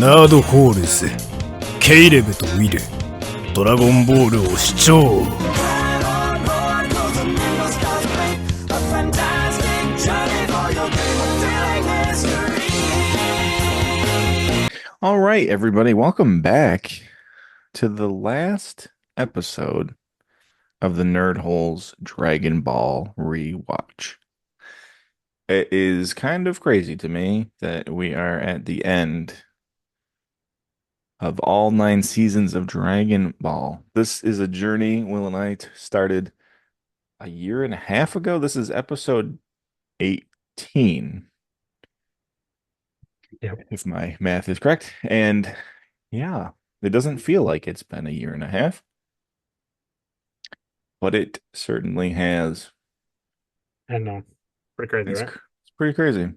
ナードホールズ、ケイレブとウィル、ドラゴンボールを視聴。All right, everybody, welcome back to the last episode of the Nerd Holes Dragon Ball rewatch. It is kind of crazy to me that we are at the end of all 9 seasons of Dragon Ball. This is a journey Will and I started a year and a half ago. This is episode 18, Yep. if my math is correct. And yeah, it doesn't feel like it's been a year and a half, but it certainly has. I know. Pretty crazy, It's right? it's pretty crazy.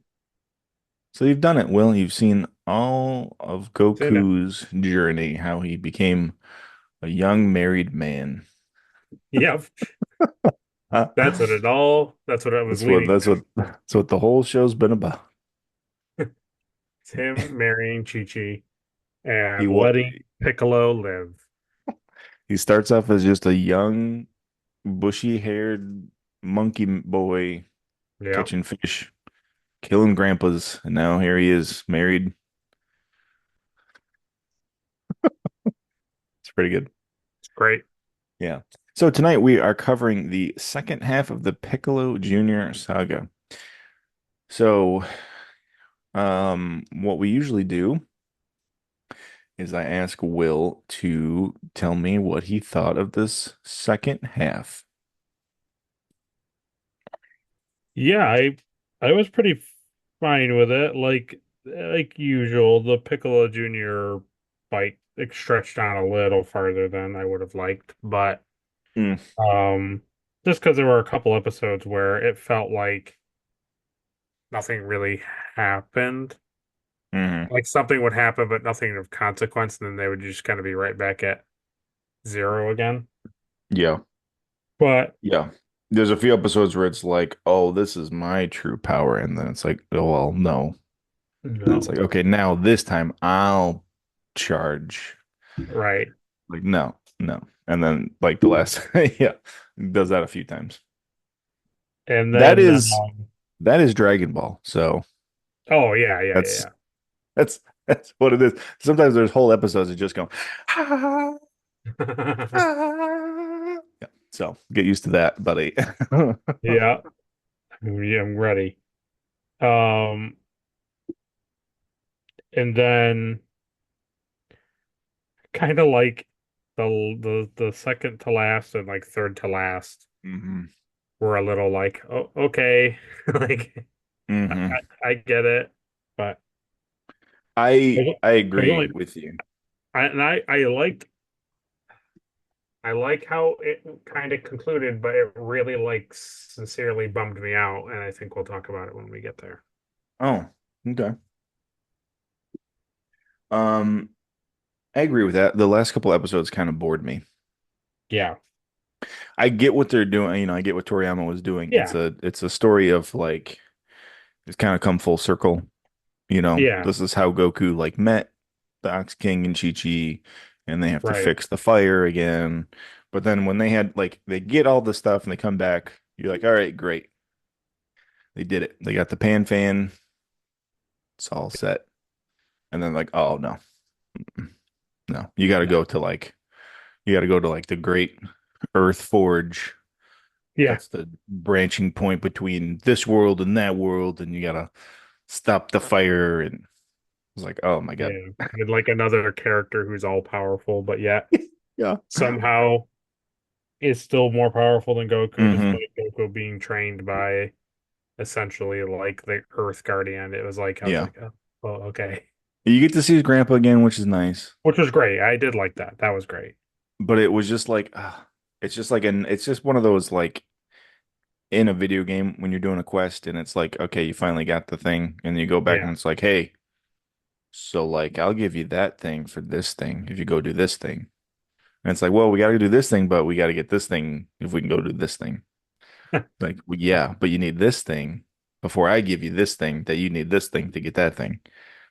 So you've done it, Will. You've seen all of Seen it. Goku's journey, how he became a young married man. Yep. Huh? That's what I was leading That's what the whole show's been about. to. It's him marrying Chi-Chi He and what letting Piccolo live. he starts off as just a young, bushy-haired monkey boy Yep. catching fish, killing grandpas, and now here he is, married. It's pretty good. It's great. Yeah. So tonight we are covering the second half of the Piccolo Jr. saga. So, what we usually do is I ask Will to tell me what he thought of this second half. Yeah, I was pretty fine with it. Like usual, the Piccolo Jr. fight stretched on a little farther than I would have liked, but Mm, um just because there were a couple episodes where it felt like nothing really happened. hmm Like something would happen, but nothing of consequence, and then they would just kind of be right back at zero again. Yeah, But yeah. There's a few episodes where it's like, oh, this is my true power, and then it's like, oh well, no. And it's no, like, okay, now this time I'll charge. right. Like, no, no. And then like the last, yeah, does that a few times. And That then, is that is Dragon Ball. So oh yeah, yeah, that's yeah, that's that's what it is. Sometimes there's whole episodes that just go, ah, yeah. ah. Yeah. So get used to that, buddy. Yeah, yeah, I'm ready. Um, and then kind of like the second to last and like third to last hmm were a little like, oh, okay, like I, hmm I get it, but I there's agree only with you. I like how it kind of concluded, but it really like sincerely bummed me out, and I think we'll talk about it when we get there. Oh, okay. Um, I agree with that. The last couple episodes kind of bored me. Yeah, I get what they're doing, I get what Toriyama was doing. yeah, It's a story of like it's kind of come full circle. yeah, This is how Goku like met the Ox King and Chi-Chi, and they have to right, fix the fire again. But then when they had like they get all the stuff and they come back, you're like, all right, great. They did it. They got the pan fan. It's all set. And then like, oh no, no. You gotta go to like the Great Earth Forge. yeah, That's the branching point between this world and that world, and you gotta stop the fire. And it's like, oh my God. yeah. And like another character who's all powerful, but yet Yeah. somehow is still more powerful than Goku, hmm despite Goku being trained by essentially like the Earth Guardian. It was like I was Yeah. like, oh, okay, You get to see his grandpa again, which is nice. which was great. I did like that. That was great. But it was just like, it's just one of those like in a video game when you're doing a quest and it's like, okay, you finally got the thing, and you go back and Yeah, it's like, hey, so like I'll give you that thing for this thing if you go do this thing. And it's like, well, we got to do this thing, but we got to get this thing if we can go do this thing. Like, well, yeah, but you need this thing before I give you this thing that you need this thing to get that thing.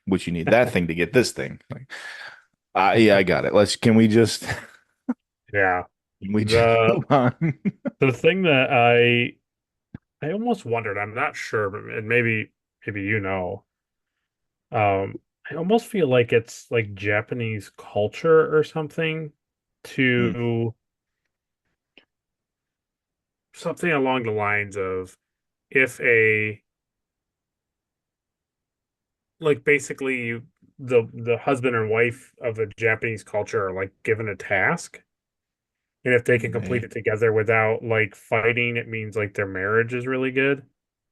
which you need that thing to get this thing. Like, yeah, I got it. Can we just Yeah. can we just The move on? the thing that I almost wondered, I'm not sure, but and maybe you know. I almost feel like it's like Japanese culture or something Hmm. to something along the lines of if a like basically the husband and wife of a Japanese culture are like given a task, and if they can complete May- it together without like fighting, it means like their marriage is really good.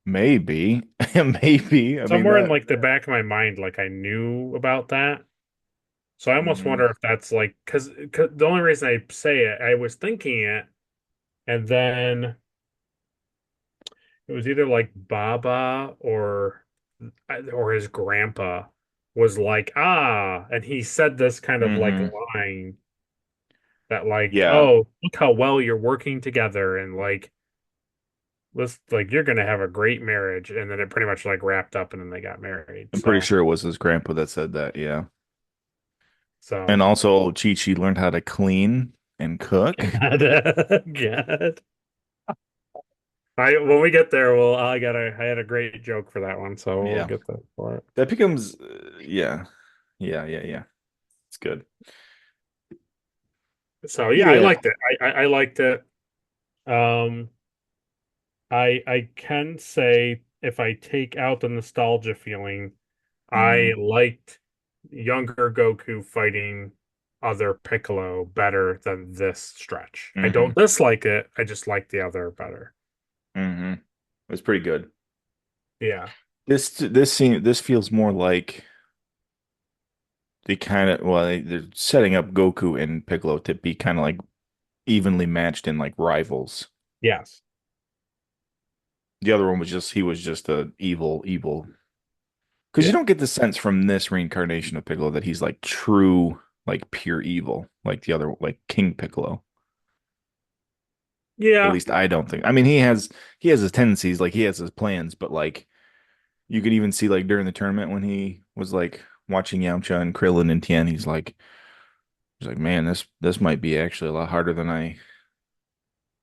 Maybe, maybe. I mean Somewhere in that. like the back of my mind, like I knew about that. So I almost Mhm. wonder if that's like because the only reason I say it, I was thinking it, and then it was either like Baba or his grandpa was like, ah, and he said this kind of like Mhm. line that like, Yeah, oh, look how well you're working together and like let's like you're gonna have a great marriage. And then it pretty much like wrapped up and then they got married. I'm pretty So sure it was his grandpa that said that. Yeah. so And also, Chi-Chi learned how to clean and cook. God. I when we get there, well, I had a great joke for that one, so we'll Yeah. get that for it. That becomes, yeah. Yeah, yeah, yeah. It's good. So yeah, I Yeah. liked it. I liked it. Um, I can say if I take out the nostalgia feeling, I Hmm. liked younger Goku fighting other Piccolo better than this stretch. I Hmm. don't dislike it. I just like the other better. Hmm. It was pretty good. Yeah. This feels more like they kind of they're setting up Goku and Piccolo to be kind of like evenly matched in like rivals. Yes. The other one was just he was just a evil. Because you Yeah. don't get the sense from this reincarnation of Piccolo that he's like true, like pure evil, like the other, like King Piccolo. At Yeah. least I don't think. I mean, he has his tendencies, like he has his plans, but like you could even see like during the tournament when he was like watching Yamcha and Krillin and Tien, he's like, man, this might be actually a lot harder than I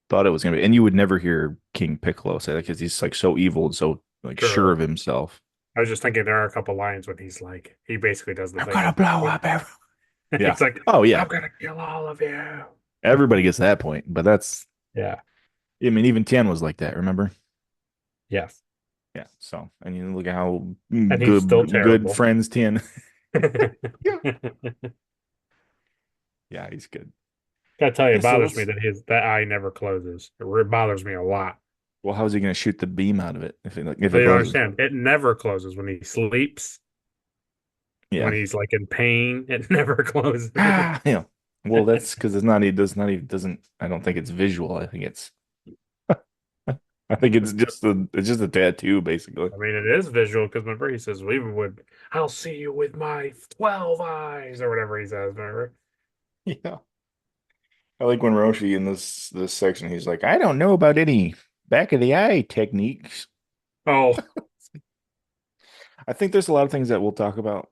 thought it was gonna be. And you would never hear King Piccolo say that because he's like so evil and so like sure True. of himself. I was just thinking there are a couple lines when he's like he basically does the I'm thing gonna of blow up everyone. Yeah. he's like, Oh I'm yeah. gonna kill all of you. Everybody gets that point, but that's Yeah. I mean, even Tien was like that, remember? Yes. Yeah. So, and you look at how And he's still good terrible. friends Tien. Gotta Yeah. Yeah, he's good. tell you, Yeah. it So bothers me let's. that that eye never closes. It bothers me a lot. Well, how's he gonna shoot the beam out of it if But it you don't closes? understand. It never closes when he sleeps, Yeah. when he's like in pain. It never closes. Yeah. Well, that's because it's not. He does not. He doesn't. I don't think it's visual. I think it's. I think it's just a tattoo, basically. I mean, it is visual because remember he says, well, even with I'll see you with my 12 eyes or whatever he says. Remember? Yeah. I like when Roshi in this section, he's like, I don't know about any back of the eye techniques. Oh, I think there's a lot of things that we'll talk about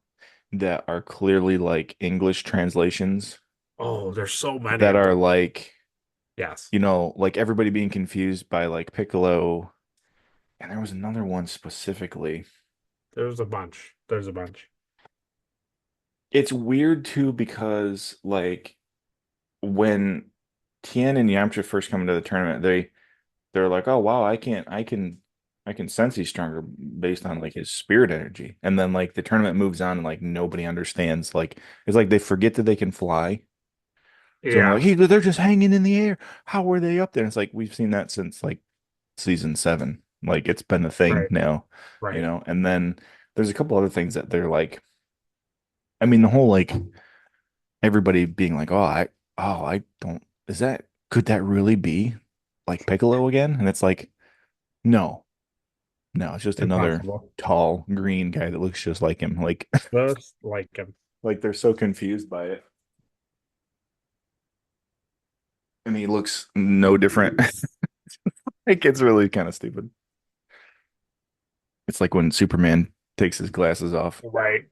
that are clearly like English translations oh, there's so many that of are them. like, Yes, like everybody being confused by like Piccolo. And there was another one specifically. there's a bunch. There's a bunch. It's weird too because like when Tien and Yamcha first come into the tournament, they're like, oh wow, I can sense he's stronger based on like his spirit energy. And then like the tournament moves on and like nobody understands. Like it's like they forget that they can fly. So they're Yeah, like, hey, they're just hanging in the air. How were they up there? And it's like we've seen that since like season 7. Like it's been a thing right, now, right. And then there's a couple other things that they're like, I mean, the whole like everybody being like, I don't, is that, could that really be like Piccolo again? And it's like, no, no, it's just another Impossible. tall green guy that looks just like him. Like, Just like him. like they're so confused by it. And he looks no different. Like, it's really kind of stupid. It's like when Superman takes his glasses off. Right.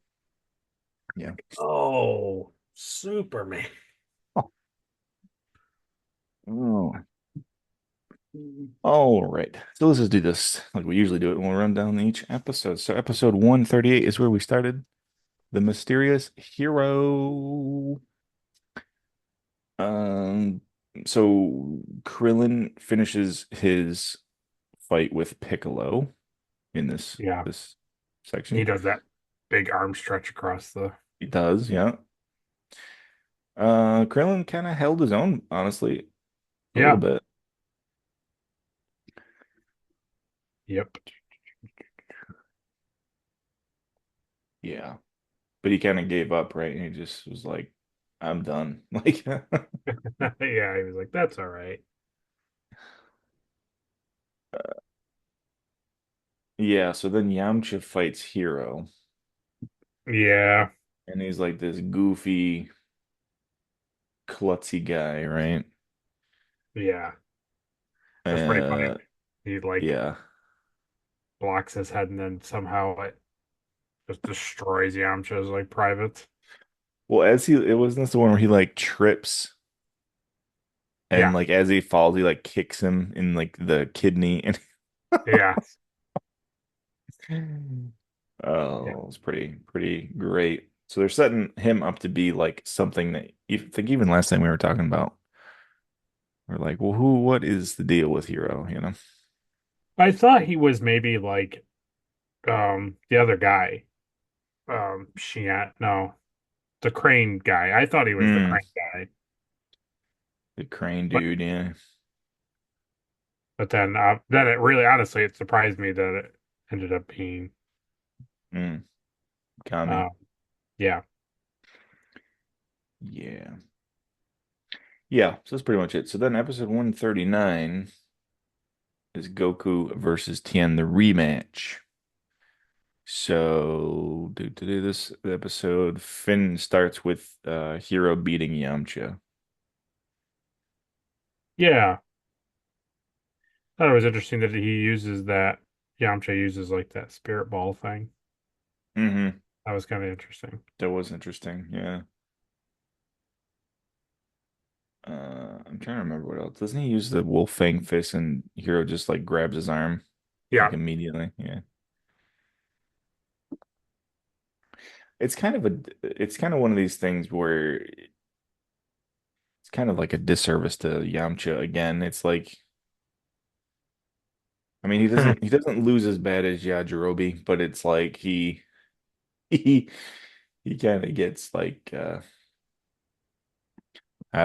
Yeah. Oh, Superman. Oh. All right. So let's just do this like we usually do it when we run down each episode. So episode 138 is where we started. The mysterious hero. Um, so Krillin finishes his fight with Piccolo in this Yeah, this he section. does that big arm stretch across the. He does, yeah. Krillin kind of held his own, honestly, a little Yeah. bit. Yep. Yeah. But he kind of gave up, right? And he just was like, I'm done. Like, Yeah, he was like, "That's all right." yeah. So then Yamcha fights Hero, Yeah, and he's like this goofy, klutzy guy, right? yeah. That's pretty funny. Uh, He like yeah. blocks his head and then somehow it just destroys Yamcha's like private. Well, it wasn't this the one where he like trips and Yeah, like as he falls, he like kicks him in like the kidney and yeah, yeah. oh, it's pretty great. So they're setting him up to be like something that you think even last time we were talking about. We're like, well, what is the deal with Hero, you know? I thought he was maybe like the other guy. Shiat, no, the crane guy. I thought he was the Mm, crane guy. the crane But dude, yeah. then it really honestly it surprised me that it ended up being Mm, Kami. um yeah. Yeah. Yeah, so that's pretty much it. So then episode 139 is Goku versus Tien, the rematch. So to do this episode, Finn starts with Hero beating Yamcha. Yeah. I thought it was interesting that he uses that Yamcha uses like that spirit ball thing. Hmm. That was kind of interesting. That was interesting. Yeah. I'm trying to remember what else. Doesn't he use the Wolf Fang fist and Hero just like grabs his arm Yeah. like immediately? Yeah. It's kind of one of these things where it's kind of like a disservice to Yamcha again. It's like I mean he doesn't lose as bad as Yajirobe, but it's like he he kind of gets like I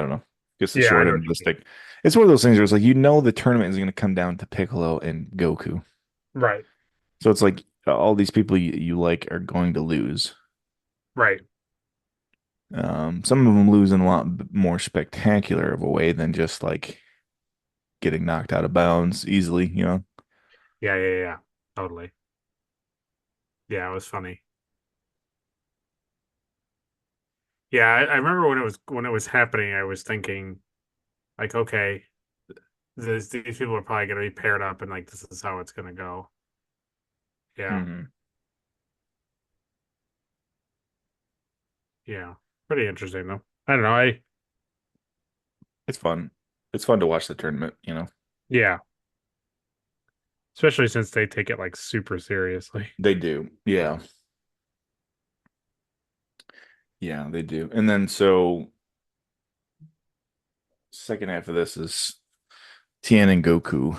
don't know, gets the Yeah, I short know end what of you the mean. stick. It's one of those things where it's like the tournament is going to come down to Piccolo and Goku. Right. So it's like all these people you like are going to lose. Right. Some of them lose in a lot more spectacular of a way than just like getting knocked out of bounds easily, you know? Yeah, yeah, yeah. Totally. Yeah, it was funny. Yeah, I remember when it was happening, I was thinking like, okay, these people are probably gonna be paired up and like this is how it's gonna go. Yeah. Hmm. Yeah. Pretty interesting though. I don't know. I It's fun. It's fun to watch the tournament, you know? yeah. Especially since they take it like super seriously. They do. Yeah. Yeah, they do. And then so second half of this is Tien and Goku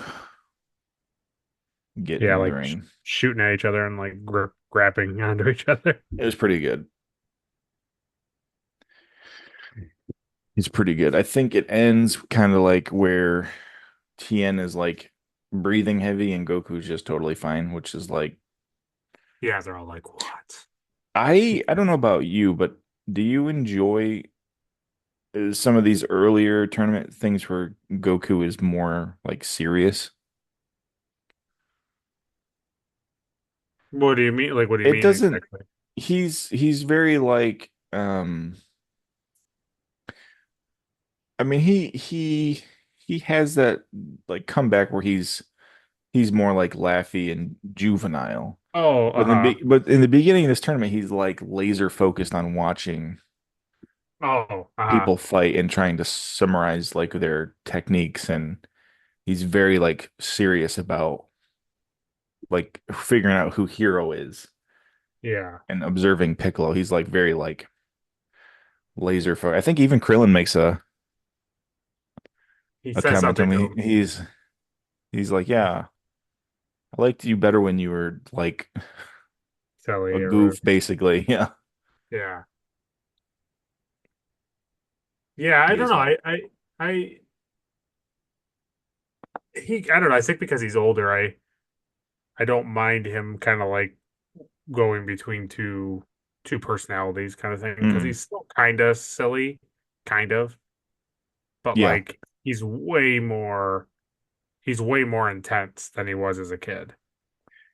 getting Yeah, in the like ring. shooting at each other and like grappling onto each other. It was pretty good. He's pretty good. I think it ends kind of like where Tien is like breathing heavy and Goku's just totally fine, which is like Yeah, they're all like, what? I don't know about you, but do you enjoy some of these earlier tournament things where Goku is more like serious? What do you mean? Like, what do you It mean doesn't exactly? he's very like I mean he has that like comeback where he's he's more like laughy and juvenile. Oh, uh-huh. But in the beginning of this tournament, he's like laser focused on watching Oh, uh-huh. people fight and trying to summarize like their techniques, and he's very like serious about like figuring out who Hero is Yeah. and observing Piccolo. He's like very like laser focused. I think even Krillin makes He a says comment to something to me. him. He's like, yeah, I liked you better when you were like a Silly or goof, basically. Yeah, yeah. Yeah, I he don't is know. funny. I I don't know. I think because he's older, I don't mind him kind of like going between two personalities kind of thing because Mm, he's still kind of silly, kind of, but yeah, like he's way more intense than he was as a kid.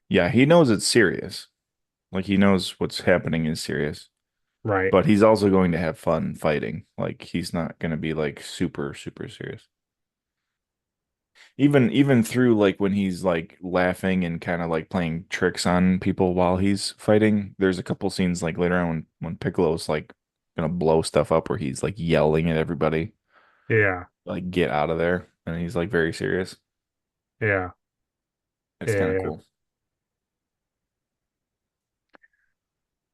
yeah, he knows it's serious. Like he knows what's happening is serious, Right. but he's also going to have fun fighting. Like he's not going to be like super serious. Even through like when he's like laughing and kind of like playing tricks on people while he's fighting, there's a couple scenes like later on when Piccolo's like gonna blow stuff up where he's like yelling at everybody, Yeah. like get out of there, and he's like very serious. Yeah. It's kind of Yeah. cool.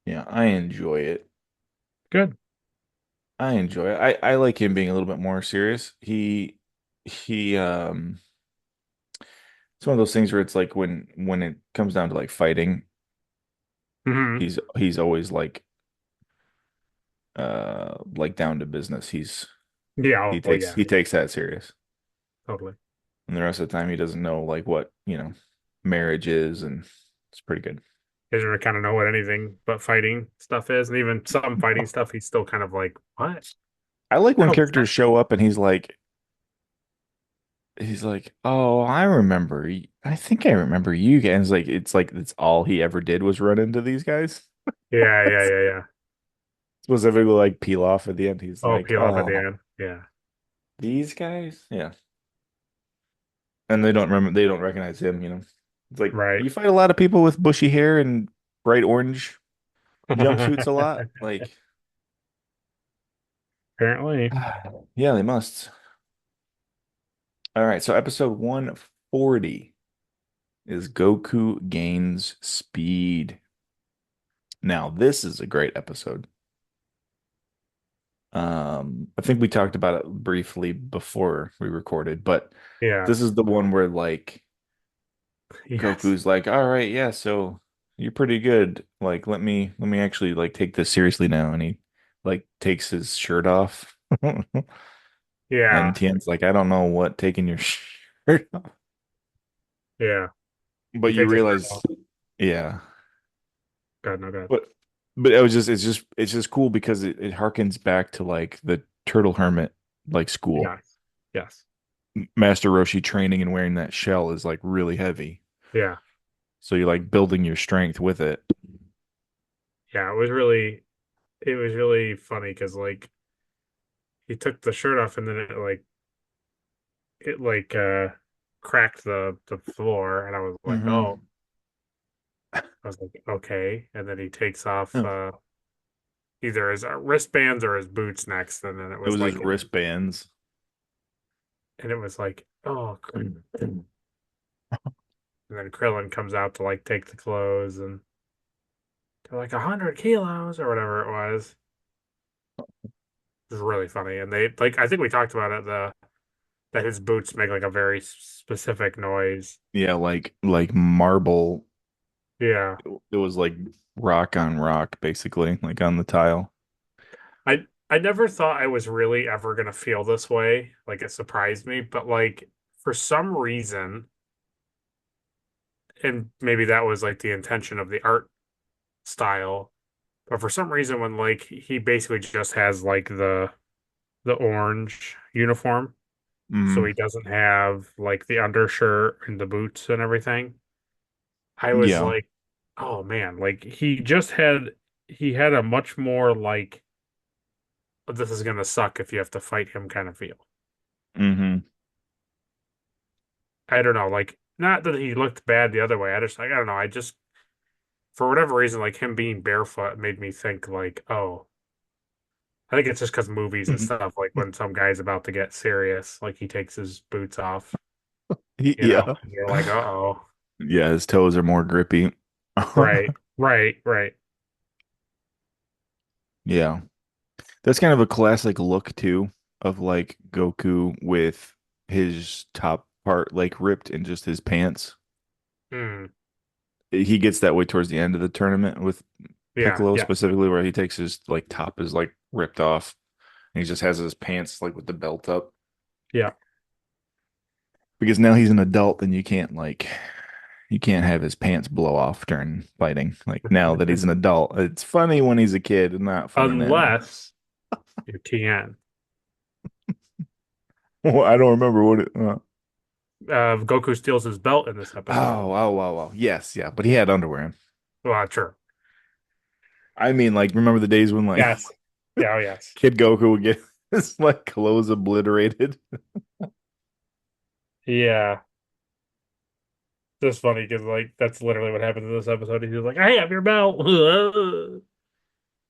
Yeah, I enjoy it. Good. I enjoy it. I like him being a little bit more serious. He it's one of those things where it's like when it comes down to like fighting, Hmm. he's always like down to business. Yeah. Oh, yeah. He takes that serious. Totally. And the rest of the time he doesn't know like what, marriage is, and it's pretty good. He doesn't really kind of know what anything but fighting stuff is, and even some fighting stuff, he's still kind of like, "What? I like when How does that?" characters show up and he's like, "Oh, I remember. I think I remember you guys." Like it's all he ever did was run into these guys. Yeah. Yeah. Yeah. Yeah. Specifically like peel off at the end. He's Oh, like, peel off at the "Oh, end. Yeah. these guys?" Yeah. And they don't recognize him. It's like Right. you fight a lot of people with bushy hair and bright orange jumpsuits a lot. Like, Apparently. yeah, they must. All right, so episode 140 is Goku gains speed. Now, this is a great episode. I think we talked about it briefly before we recorded, but Yeah. this is the one where like Yes. Goku's like, "All right, yeah, so you're pretty good. Like, let me actually like take this seriously now." And he like takes his shirt off. And Yeah. Tien's like, "I don't know what taking your shirt off." Yeah. But He you takes his shirt realize, off. yeah. God, no good. But it's just cool because it harkens back to like the Turtle Hermit like school. Yes. Yes. Master Roshi training and wearing that shell is like really heavy. Yeah. So you're like building your strength with it. Yeah. It was really funny because like he took the shirt off and then it cracked the floor and I was like, oh, Hmm. I was like, okay. And then he takes off Yeah. either his wristbands or his boots next, and then It was his wristbands. oh, and then Krillin comes out to like take the clothes, and they're like 100 kilos or whatever it was. It was really funny, and they like I think we talked about it the that his boots make like a very specific noise. Yeah, like marble. Yeah, It was like rock on rock, basically, like on the tile. I never thought I was really ever gonna feel this way. Like it surprised me, but like for some reason, and maybe that was like the intention of the art style. But for some reason, when like he basically just has like the orange uniform, so Mm, he doesn't have like the undershirt and the boots and everything. I was yeah. like, oh man, like he had a much more like this is gonna suck if you have to fight him kind of feel. Hmm. I don't know, like not that he looked bad the other way. I just like I don't know. I just for whatever reason, like him being barefoot made me think like, oh, I think it's just because movies and stuff, like when some guy's about to get serious, like he takes his boots off, Yeah. and you're like, uh-oh. Yeah, his toes are more grippy. Right, right, right. Yeah. That's kind of a classic look too of like Goku with his top part like ripped in just his pants. Hmm. He gets that way towards the end of the tournament with Yeah, Piccolo yeah, specifically, where he takes his like top is like ripped off and he just has his pants like with the belt up. yeah. Because now he's an adult and you can't have his pants blow off during fighting. Like now that he's an adult, it's funny when he's a kid and not funny now. Unless you're TN. Well, I don't remember what it. Goku steals his belt in this episode. Yes, yeah, but he had underwear in. Well, true. I mean, like, remember the days when like Yes. Yeah, oh, yes. Kid Goku would get his like clothes obliterated? Yeah. Just funny because like that's literally what happened in this episode. He's like, I have your belt.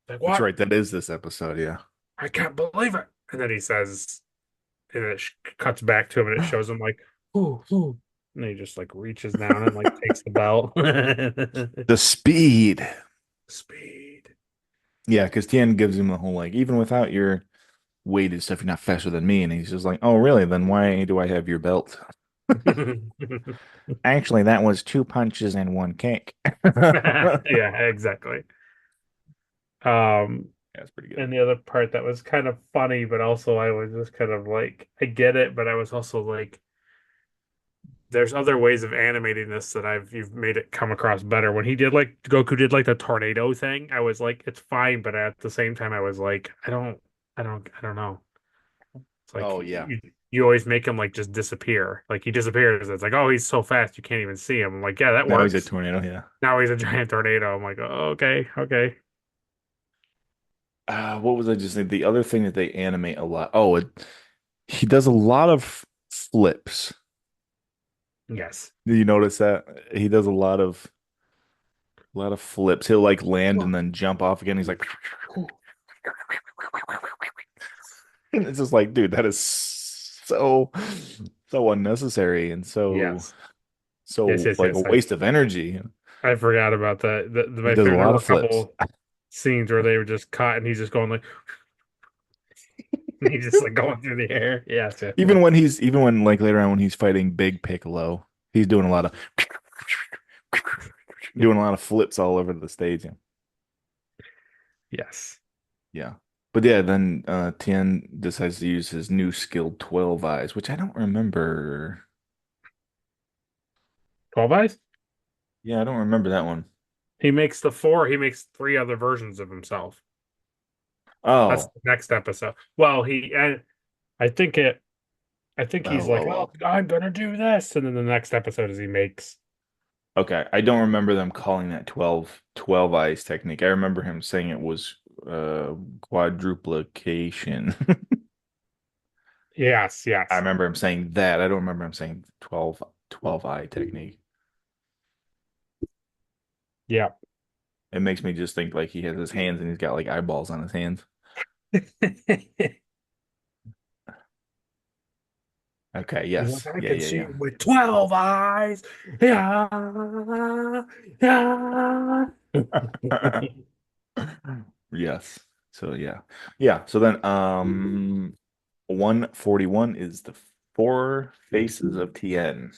Like, That's what? right, that is this episode, yeah. I can't believe it. And then he says, and it cuts back to him and it shows him like, ooh, ooh. And he just like reaches down and like takes the belt. The speed. Speed. Yeah, because Tien gives him the whole like, even without your weighted stuff, you're not faster than me. And he's just like, oh, really? Then why do I have your belt? Actually, that was two punches and one kick. Yeah, Yeah, exactly. Um, that's pretty good. and the other part that was kind of funny, but also I was just kind of like, I get it, but I was also like, there's other ways of animating this that you've made it come across better. When he did like Goku did like the tornado thing, I was like, it's fine, but at the same time, I was like, I don't know. It's like Oh yeah. you always make him like just disappear. Like he disappears. It's like, oh, he's so fast you can't even see him. I'm like, yeah, that Now he's a works. tornado, yeah. Now he's a giant tornado. I'm like, oh, okay, okay. What was I just saying? The other thing that they animate a lot. He does a lot of flips. Yes. Did you notice that? He does a lot of flips. He'll like land and then jump off again. He's like, and it's just like, dude, that is so unnecessary and Yes. Yes, so yes, like a yes. waste of energy. I forgot about that. He My does a favorite, there lot were of a flips. couple scenes where they were just caught and he's just going like he's just like going through the air. Yes, yes, yes. Even when like later on when he's fighting Big Piccolo, he's doing a lot of doing a lot of flips all over the stage. Yeah. Yes. Yeah. But yeah, then Tien decides to use his new skill 12 eyes, which I don't remember. 12 eyes? Yeah, I don't remember that one. He makes three other versions of himself. That's Oh. the next episode. Well, I think it I think he's like, Oh. "Oh, I'm gonna do this." And then the next episode is he makes Okay. I don't remember them calling that 12 eyes technique. I remember him saying it was quadruplication. Yes, I yes. remember him saying that. I don't remember him saying 12 eye technique. Yeah. It makes me just think like he has his hands and he's got like eyeballs on his hands. Okay, He's like, yes. I Yeah, can yeah, see yeah. him with 12 eyes. Yeah. Yeah. Yes. So yeah. Yeah. So then 141 is the four faces of Tien.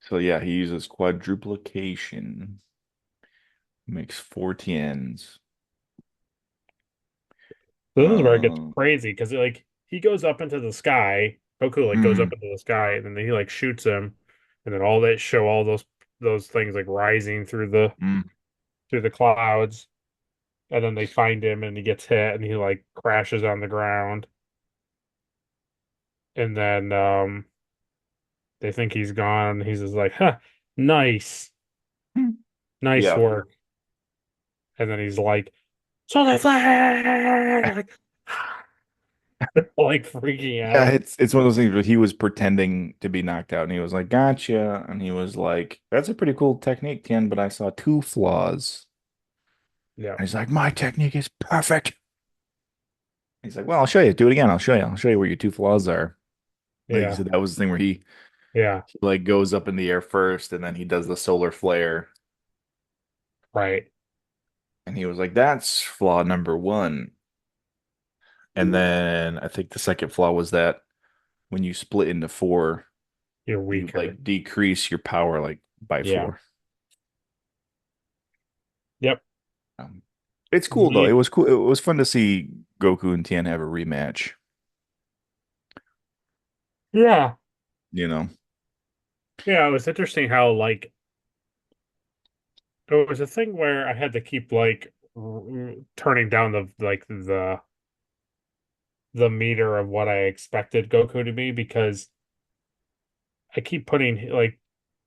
So yeah, he uses quadruplication. Makes four Tiens. So this is where it gets Uh, crazy because like he goes up into the sky. Goku like goes up mhm, into the sky and then he like shoots him, and then all that show all those things like rising mm. through the clouds, and then they find him and he gets hit and he like crashes on the ground, and then they think he's gone. He's just like, huh, nice, nice Yeah. work. And then he's like, solar flare! Like, like freaking Yeah, out. it's one of those things where he was pretending to be knocked out and he was like, gotcha. And he was like, that's a pretty cool technique, Tien, but I saw two flaws. Yeah, And he's like, my technique is perfect. He's like, well, I'll show you. Do it again. I'll show you. I'll show you where your two flaws are. Like, yeah, so that was the thing where yeah, he like goes up in the air first and then he does the solar flare. right. And he was like, that's flaw number one. And then I think the second flaw was that when you split into four, You're you weaker. like decrease your power like by Yeah. four. Yep. Um, it's cool though. It Ye- was cool. It was fun to see Goku and Tien have a rematch. Yeah. You know. Yeah, it was interesting how like it was a thing where I had to keep like turning down the meter of what I expected Goku to be because I keep putting like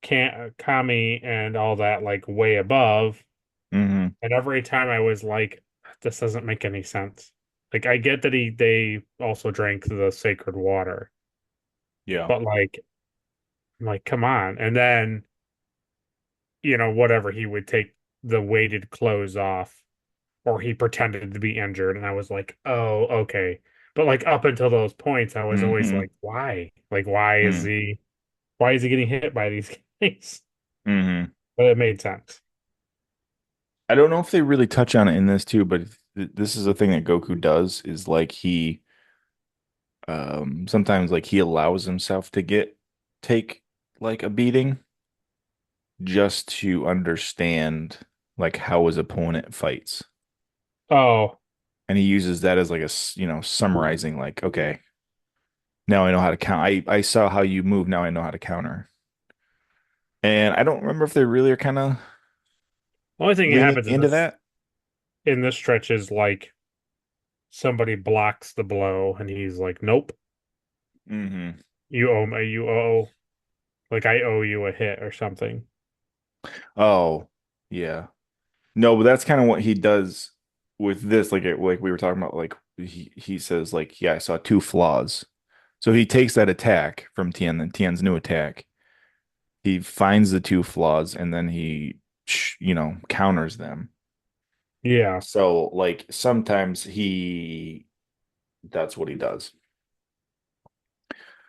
can Kami and all that like way above, Hmm. and every time I was like, this doesn't make any sense. Like I get that they also drank the sacred water, Yeah. but like I'm like come on. And then, whatever he would take the weighted clothes off or he pretended to be injured and I was like, "Oh, okay." But like up until those points I was always Hmm. like, "Why? Like why is he getting hit by these guys?" Hmm. But it made sense. I don't know if they really touch on it in this too, but this is a thing that Goku does is like he sometimes like he allows himself to take like a beating just to understand like how his opponent fights. Oh, And he uses that as like summarizing like, okay, now I know how to count. I saw how you move, now I know how to counter. And I don't remember if they really are kind of only thing that leaning happens into that. in this stretch is like somebody blocks the blow and he's like, "Nope, Hmm. you owe like I owe you a hit or something." Oh, yeah. No, but that's kind of what he does with this. Like we were talking about, like he says, like, yeah, I saw two flaws. So he takes that attack from Tien, then Tien's new attack. He finds the two flaws and then he, counters them. Yeah, So like sometimes that's what he does.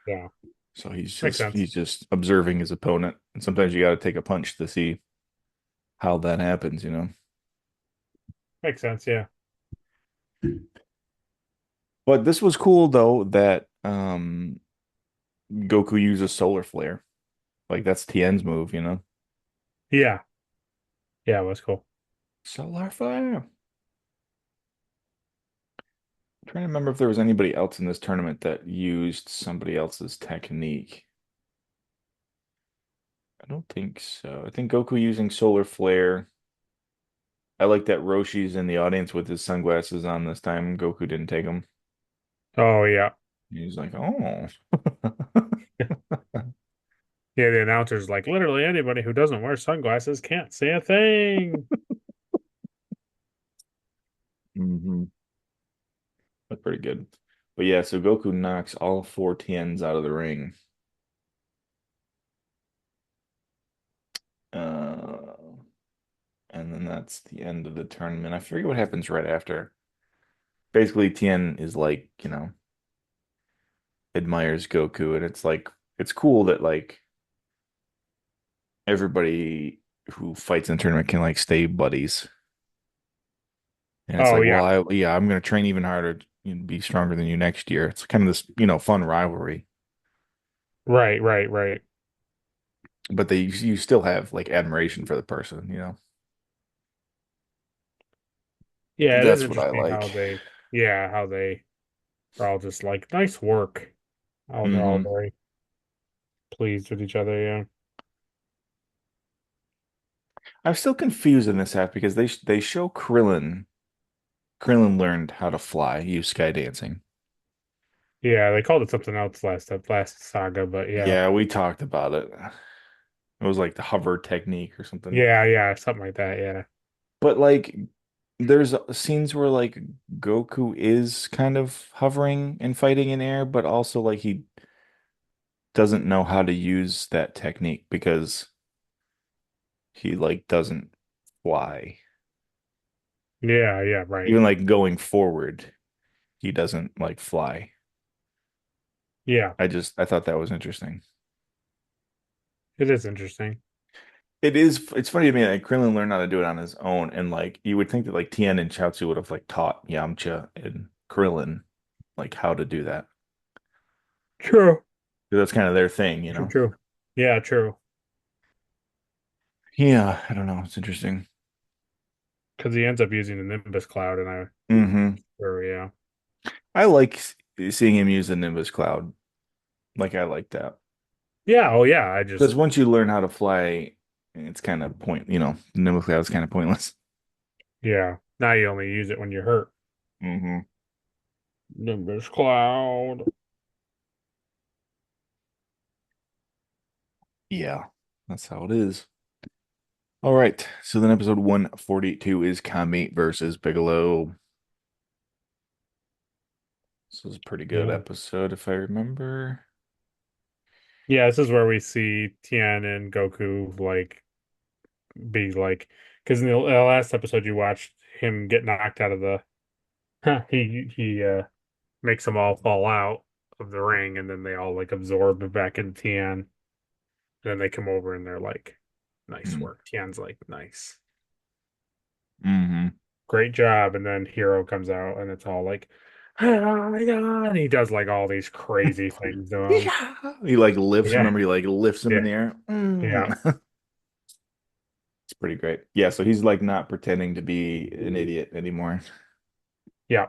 yeah. So he's Makes just sense. he's just observing his opponent, and sometimes you got to take a punch to see how that happens. Makes sense, yeah. But this was cool though that Goku uses solar flare. Like that's Tien's move. Yeah. Yeah, it was cool. Solar flare. I'm trying to remember if there was anybody else in this tournament that used somebody else's technique. I don't think so. I think Goku using solar flare. I like that Roshi's in the audience with his sunglasses on this time. Goku didn't take them. Oh yeah. He's like, oh. Yeah, the announcer's like, literally anybody who doesn't wear sunglasses can't say a thing. Hmm. That's pretty good. But yeah, so Goku knocks all four Tiens out of the ring. Uh, and then that's the end of the tournament. I forget what happens right after. Basically, Tien is like, admires Goku, and it's like it's cool that like everybody who fights in the tournament can like stay buddies. And it's Oh like, yeah. well, I'm gonna train even harder to be stronger than you next year. It's kind of this, fun rivalry. Right, right, right. But you still have like admiration for the person. Yeah, it is That's what I interesting how like. they are all just like, nice work. Oh, they're all Hmm. very pleased with each other, yeah. I'm still confused in this half because they show Krillin. Krillin learned how to fly, use sky dancing. Yeah, they called it something else last saga, but yeah. Yeah, we talked about it. It was like the hover technique or something. Yeah, yeah, something like that, yeah. But like there's scenes where like Goku is kind of hovering and fighting in air, but also like he doesn't know how to use that technique because he like doesn't fly. Yeah, yeah, right. Even like going forward, he doesn't like fly. Yeah, I thought that was interesting. it is interesting. It's funny to me like Krillin learned how to do it on his own, and like you would think that like Tien and Chaozu would have like taught Yamcha and Krillin like how to do that. True. 'Cause that's kind of their thing, you True, know. true. Yeah, true. Yeah, I don't know. It's interesting. Because he ends up using the Nimbus Cloud, and I, Hmm. or yeah, I like seeing him use the Nimbus Cloud. Like I like that. yeah. Oh, yeah. I Because just, once you learn how to fly, it's kind of the Nimbus Cloud is kind of pointless. yeah. Now you only use it when you're hurt. Hmm. Nimbus Cloud. Yeah, that's how it is. All right. So then episode 142 is Kami versus Bigelow. This was a pretty good Yeah. episode, if I remember. Yeah, this is where we see Tien and Goku like be like, because in the last episode you watched him get knocked out of the, he makes them all fall out of the ring, and then they all like absorb back into Tien. And then they come over and they're like, "Nice work." Tien's like, "Nice, Mm-hmm. great job." And then Hero comes out, and it's all like, "Oh my God!" And he does like all these crazy things to him. Yeah. He like lifts, Yeah, remember he like lifts him in yeah, the air. yeah, It's pretty great. Yeah, so he's like not pretending to be an idiot anymore. yeah.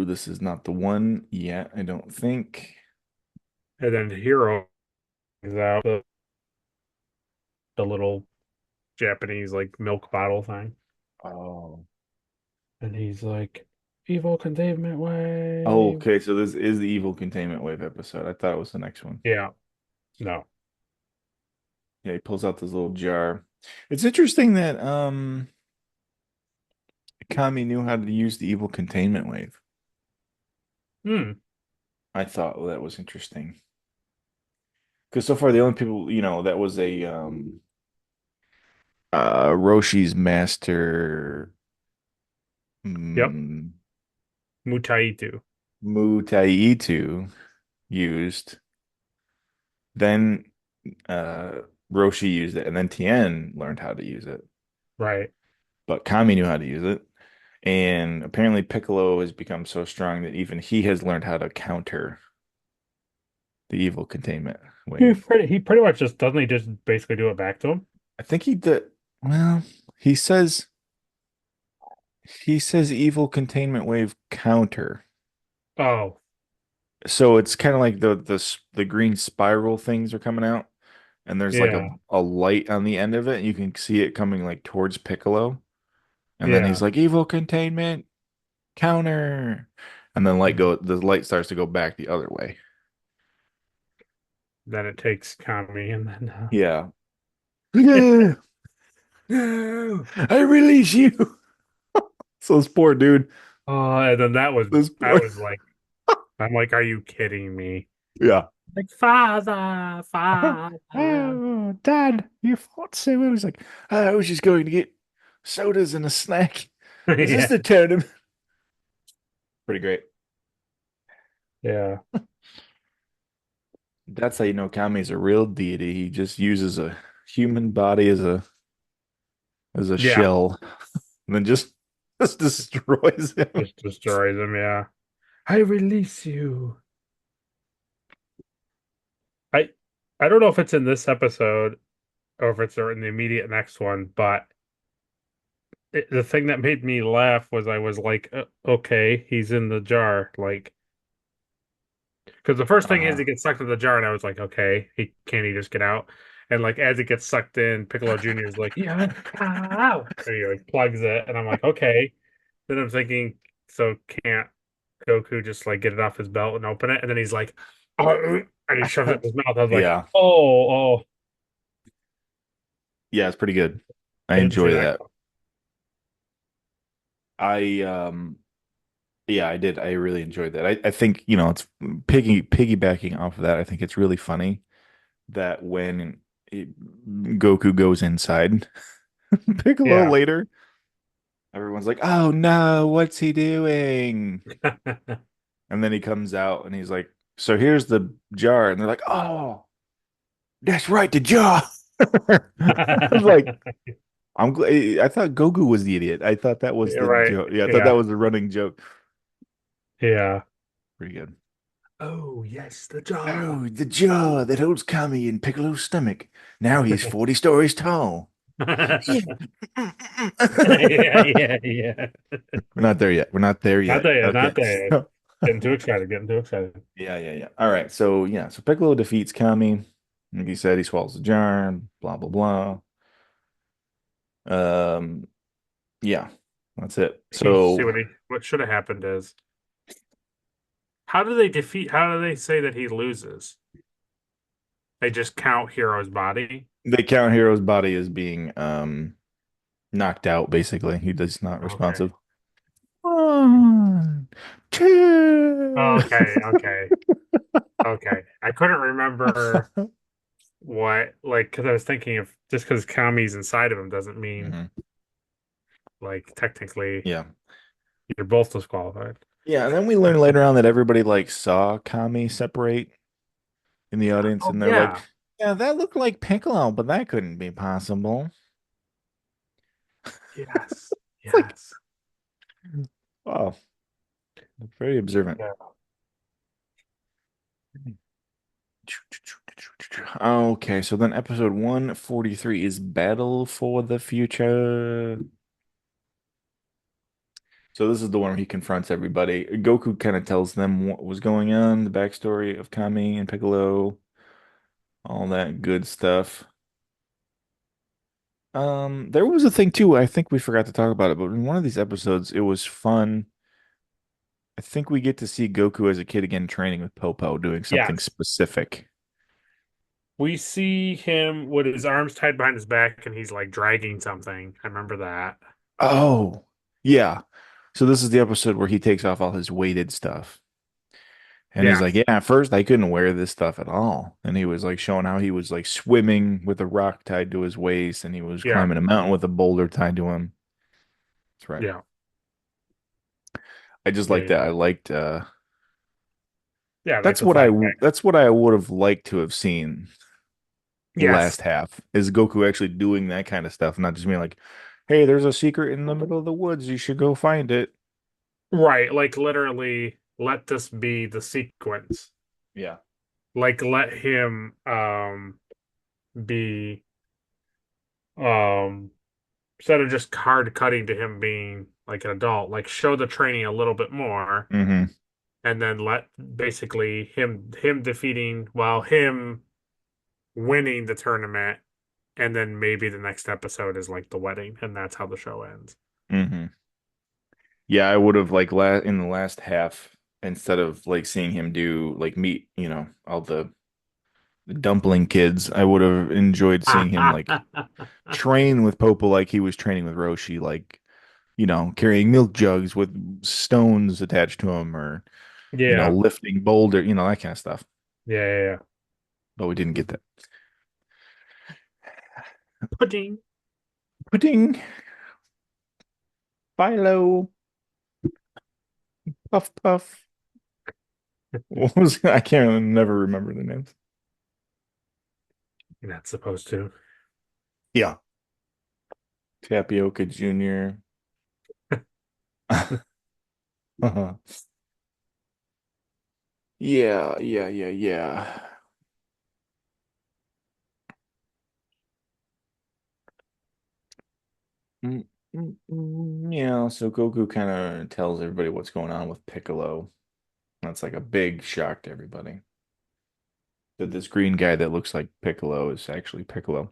This is not the one yet, I don't think. And then Hero is out the little Japanese like milk bottle thing. Oh. And he's like, "Evil containment Oh, wave." okay, so this is the evil containment wave episode. I thought it was the next one. Yeah, no. Yeah, he pulls out this little jar. It's interesting that Kami knew how to use the evil containment wave. Hmm. I thought that was interesting. Because so far the only people, that was a Roshi's master Yep. mm, Mutaitu. Mutaitu used. Then Roshi used it, and then Tien learned how to use it. Right. But Kami knew how to use it. And apparently Piccolo has become so strong that even he has learned how to counter the evil containment wave. He pretty much just doesn't he just basically do it back to him? I think he did. Well, he says evil containment wave counter. Oh, So it's kind of like the green spiral things are coming out, and there's like yeah, a light on the end of it, and you can see it coming like towards Piccolo. And then yeah. he's like, evil containment counter. And then the light starts to go back the other way. Then it takes Kami, and then Yeah. No, no, I release you. So this poor dude. and then This I poor. was like, I'm like, are you kidding me? Yeah. Like, father, father. Oh, Dad, you fought so well. He's like, I was just going to get sodas and a snack. Is this Yeah, the tournament? Pretty great. yeah, That's how you know Kami's a real deity. He just uses a human body as a yeah. shell, and then just destroys him. Just destroys him. Yeah. I release you. I I don't know if it's in this episode or if it's in the immediate next one, but the thing that made me laugh was I was like, okay, he's in the jar. Like, because the first thing is Uh, he gets sucked in the jar, and I was like, okay, he just get out? And like as it gets sucked in, Piccolo Jr. is like, yeah, ow! And he like plugs it, and I'm like, okay. Then I'm thinking, so can't Goku just like get it off his belt and open it? And then he's like, oh, and he shoves it in his mouth. I was like, yeah. oh, oh, Yeah, it's pretty good. I I didn't see enjoy that. that. I yeah, I did. I really enjoyed that. I think, it's piggybacking off of that. I think it's really funny that when Goku goes inside Piccolo Yeah. later, everyone's like, "Oh no, what's he doing?" And then he comes out and he's like, "So here's the jar." And they're like, "Oh, that's right, the jar." I was like, I'm glad. I thought Goku was the idiot. I thought that was You're the right. joke. Yeah, I thought that Yeah. was the running joke. Yeah. Pretty good. Oh, yes, the jaw. Oh, the jaw that holds Kami in Piccolo's stomach. Now he's 40 stories tall. Yeah. Yeah, yeah, yeah. We're not there yet. We're not there Not yet. there yet, Okay. not there yet. Getting too excited, getting too excited. Yeah, yeah, yeah. All right. So, yeah. So Piccolo defeats Kami. Like you said, he swallows the jar, blah, blah, blah. Yeah, that's it. You see So what should have happened is how do they say that he loses? They just count Hero's body. they count Hero's body as being knocked out, basically. He does not Okay. responsive. One, two. Okay, okay, okay. I couldn't remember what, like, because I was thinking of just because Kami's inside of him doesn't mean, Mhm. like, technically Yeah. you're both disqualified. Yeah, and then we learn later on that everybody like saw Kami separate in the audience, Oh, and they're like, yeah. "Yeah, that looked like Piccolo, but that couldn't be possible." Yes. It's like, Yes. wow, very observant. Yeah. Okay, so then episode 143 is Battle for the Future. So this is the one where he confronts everybody. Goku kind of tells them what was going on, the backstory of Kami and Piccolo, all that good stuff. There was a thing too, I think we forgot to talk about it, but in one of these episodes, it was fun. I think we get to see Goku as a kid again training with Popo, doing something Yes. specific. We see him with his arms tied behind his back and he's like dragging something. I remember that. Oh, yeah. So this is the episode where he takes off all his weighted stuff. And he's Yeah. like, yeah, at first I couldn't wear this stuff at all. And he was like showing how he was like swimming with a rock tied to his waist and he was Yeah. climbing a mountain with a boulder tied to him. That's right. Yeah. I just Yeah. like that. Yeah. I liked Yeah. Like the flashback. that's what I would have liked to have seen the Yes. last half is Goku actually doing that kind of stuff, not just being like, hey, there's a secret in the middle of the woods. You should go find it. Right. Like literally let this be the sequence. Yeah. Like let him be um instead of just hard cutting to him being like an adult, like show the training a little bit more Hmm. and then let basically him defeating well him winning the tournament and then maybe the next episode is like the wedding and that's how the show ends. Hmm. Yeah, I would have like in the last half, instead of like seeing him do like meet, all the dumpling kids, I would have enjoyed seeing him like train with Popo like he was training with Roshi, like, carrying milk jugs with stones attached to him or, Yeah. lifting boulder, that kind of stuff. Yeah, yeah, yeah. But we didn't get that. Pudding. Pudding, Philo, Puff Puff. What was I can't never remember the names. You're not supposed to. Yeah. Tapioca Jr. Uh-huh. Yeah, yeah, yeah, yeah. Yeah, so Goku kind of tells everybody what's going on with Piccolo. That's like a big shock to everybody. That this green guy that looks like Piccolo is actually Piccolo.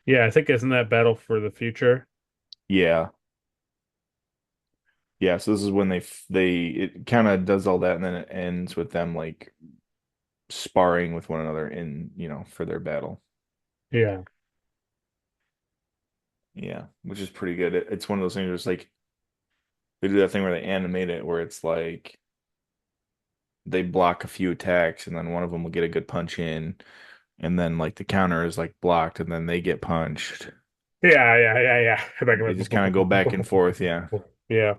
Yeah, I think isn't that Battle for the Future? Yeah. Yeah, so this is when it kind of does all that and then it ends with them like sparring with one another in, for their battle. Yeah. Yeah, which is pretty good. It's one of those things where it's like they do that thing where they animate it where it's like they block a few attacks and then one of them will get a good punch in and then like the counter is like blocked and then they get punched. Yeah. Back They just kind of go back and forth, yeah. Yeah.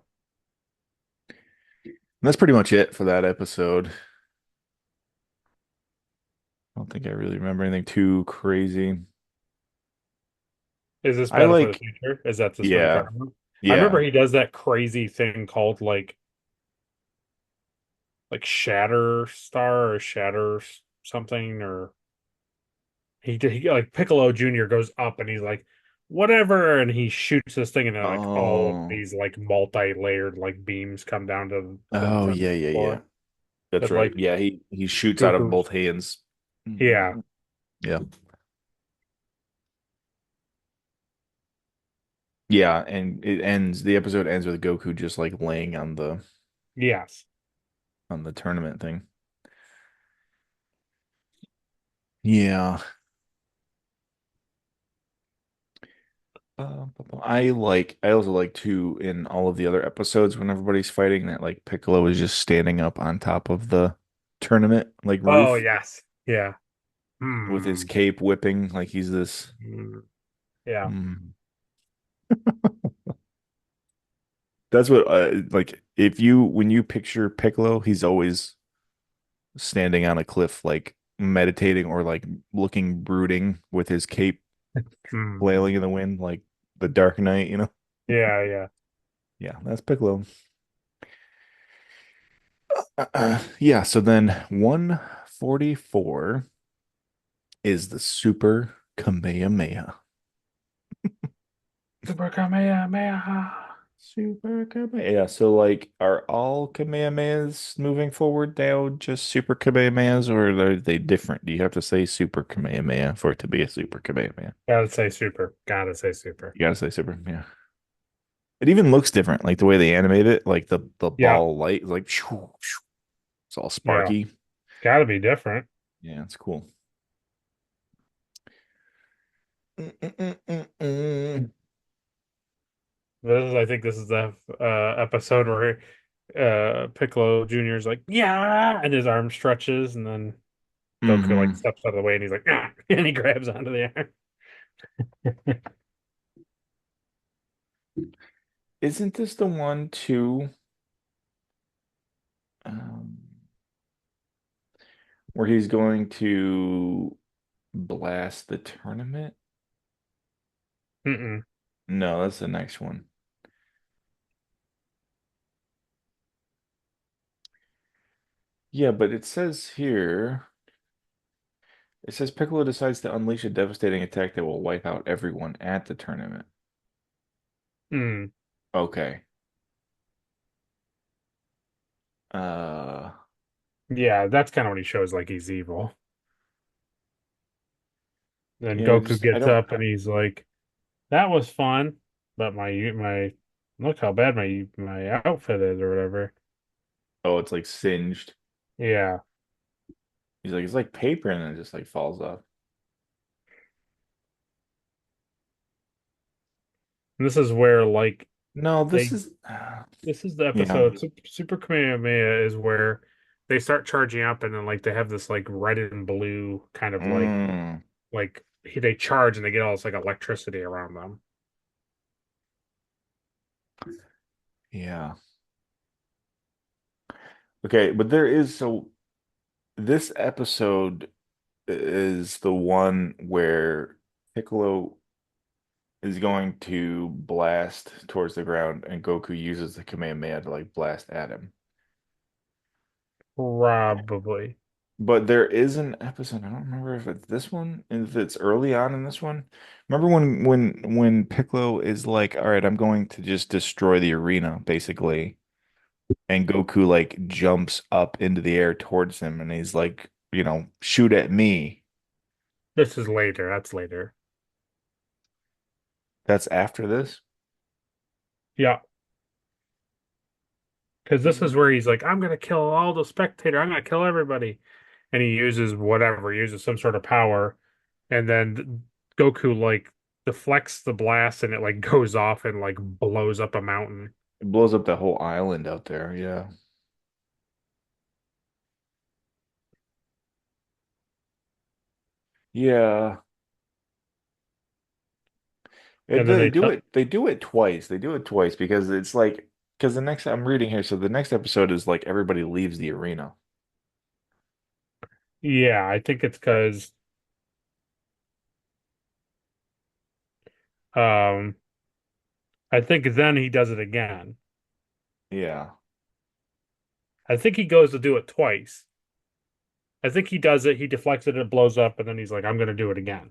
And that's pretty much it for that episode. I don't think I really remember anything too crazy. Is this I Battle for the like, Future? Is that this one you're yeah, talking about? I remember yeah. he does that crazy thing called like Shatter Star or something, or he like Piccolo Jr. goes up and he's like whatever, and he shoots this thing and then like all of Oh, these like multi-layered like beams come down to them oh from yeah, the yeah, yeah. floor. That's But right. like Yeah, he shoots out of Goku's, both hands. yeah, Mhm. Yeah. Yeah, and the episode ends with Goku just like laying yes. on the tournament thing. Yeah. I also like too in all of the other episodes when everybody's fighting that like Piccolo is just standing up on top of the tournament like Oh roof yes, yeah. with his Hmm. cape whipping like he's this. Hmm. Yeah. Mm. That's what like if you when you picture Piccolo, he's always standing on a cliff like meditating or like looking brooding with his cape Hmm. flailing in the wind like the Dark Knight, you know? Yeah. Yeah, that's Piccolo. Yeah, so then 144 is the Super Kamehameha. Super Kamehameha. Super Kamehameha. Yeah, so like are all Kamehamehas moving forward now just Super Kamehamehas or are they different? Do you have to say Super Kamehameha for it to be a Super Kamehameha? Gotta say super. Gotta say super. You gotta say Super, yeah. It even looks different, like the way they animate it, like the Yeah. ball light is like shoo, shoo. It's all Yeah. sparky. Gotta be different. Yeah, it's cool. Mm-mm-mm-mm-mm. I think this is the episode where Piccolo Jr. is like, yeah, and his arm stretches, and then Goku like Hmm. steps out of the way, and he's like, ah, and he grabs onto the arm. Isn't this the one too, um, where he's going to blast the tournament? Mm-mm. No, that's the next one. Yeah, but it says here, it says Piccolo decides to unleash a devastating attack that will wipe out everyone at the tournament. Mm. Okay. Uh, Yeah, that's kind of when he shows like he's evil. Then yeah, Goku just I gets don't. up and he's like, "That was fun, but my look how bad my outfit is or whatever." Oh, it's like singed. Yeah, He's like, it's like paper, and then it just like falls off. and this is where like No, this they is, this is the yeah. episode. Super Kamehameha is where they start charging up, and then like they have this like red and blue kind of Mm, they charge and they get all this like electricity around them. yeah. Okay, but there is so this episode is the one where Piccolo is going to blast towards the ground, and Goku uses the Kamehameha to like blast at him. Probably. But there is an episode, I don't remember if it's this one, if it's early on in this one. Remember when Piccolo is like, all right, I'm going to just destroy the arena, basically. And Goku like jumps up into the air towards him and he's like, shoot at me. This is later. That's later. That's after this. Yeah, because this is where he's like, "I'm gonna kill all the spectator. I'm gonna kill everybody," and he uses whatever, he uses some sort of power, and then Goku like deflects the blast and it like goes off and like blows up a mountain. It blows up that whole island out there. Yeah. Yeah. And then They they do tell, it. They do it twice. They do it twice because it's like because the next I'm reading here. So the next episode is like everybody leaves the arena. yeah, I think it's because um I think then he does it again. Yeah. I think he goes to do it twice. I think he does it, he deflects it, it blows up, and then he's like, I'm gonna do it again.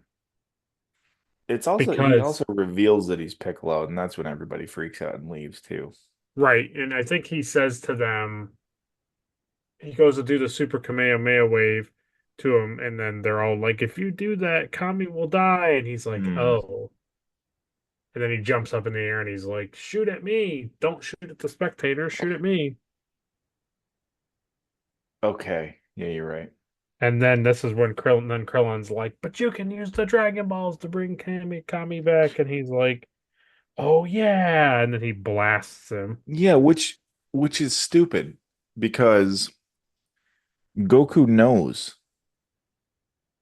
It's also he Because also reveals that he's Piccolo, and that's when everybody freaks out and leaves too. right, and I think he says to them, he goes to do the super Kamehameha wave to him, and then they're all like, if you do that, Kami will die. And he's like, Hmm. oh. And then he jumps up in the air and he's like, shoot at me. Don't shoot at the spectators, shoot at me. Okay. Yeah, you're right. And then this is when Krillin's like, but you can use the Dragon Balls to bring Kami back. And he's like, oh yeah. And then he blasts him. Yeah, which is stupid because Goku knows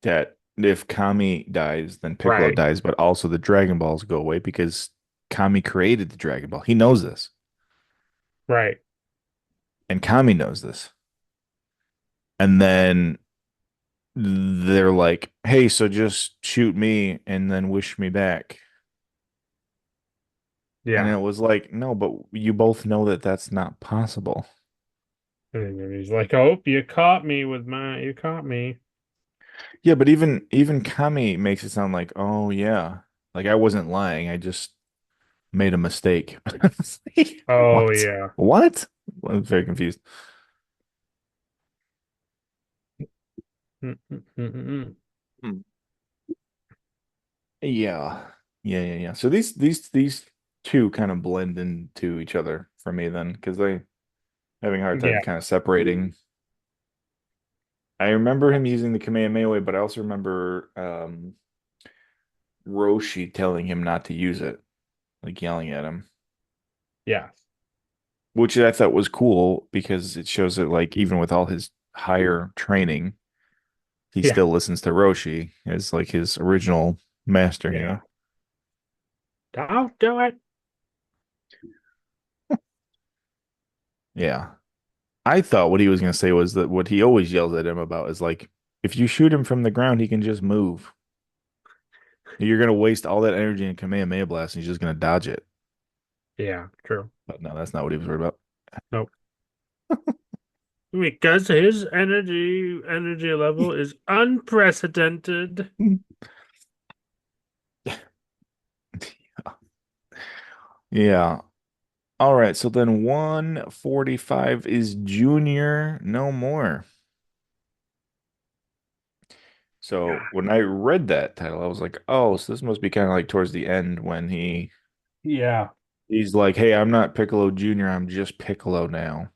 that if Kami dies, then Piccolo Right, dies, but also the Dragon Balls go away because Kami created the Dragon Ball. He knows this, right. and Kami knows this. And then they're like, "Hey, so just shoot me and then wish me back." And Yeah. it was like, "No, but you both know that that's not possible." And then he's like, oh, you caught me. Yeah, but even Kami makes it sound like, "Oh yeah, like I wasn't lying. I just made a mistake." It's like, Oh what? yeah. What? I'm very confused. Hmm. Yeah. Yeah. So these two kind of blend into each other for me then, because they having a hard time Yeah, kind of separating. I remember him using the Kamehameha, but I also remember Roshi telling him not to use it, like yelling at him, yeah, which I thought was cool because it shows that like even with all his higher training, he yeah, still listens to Roshi as like his original master, you yeah. know? Don't do it. Yeah. I thought what he was going to say was that what he always yells at him about is like, if you shoot him from the ground, he can just move. You're going to waste all that energy in Kamehameha Blast and he's just going to dodge it. Yeah, true. But no, that's not what he was worried about. Nope. Because his energy level is unprecedented. Yeah. All right. So then 145 is Junior No More. So God. when I read that title, I was like, oh, so this must be kind of like towards the end when Yeah, he's like, hey, I'm not Piccolo Junior, I'm just Piccolo now.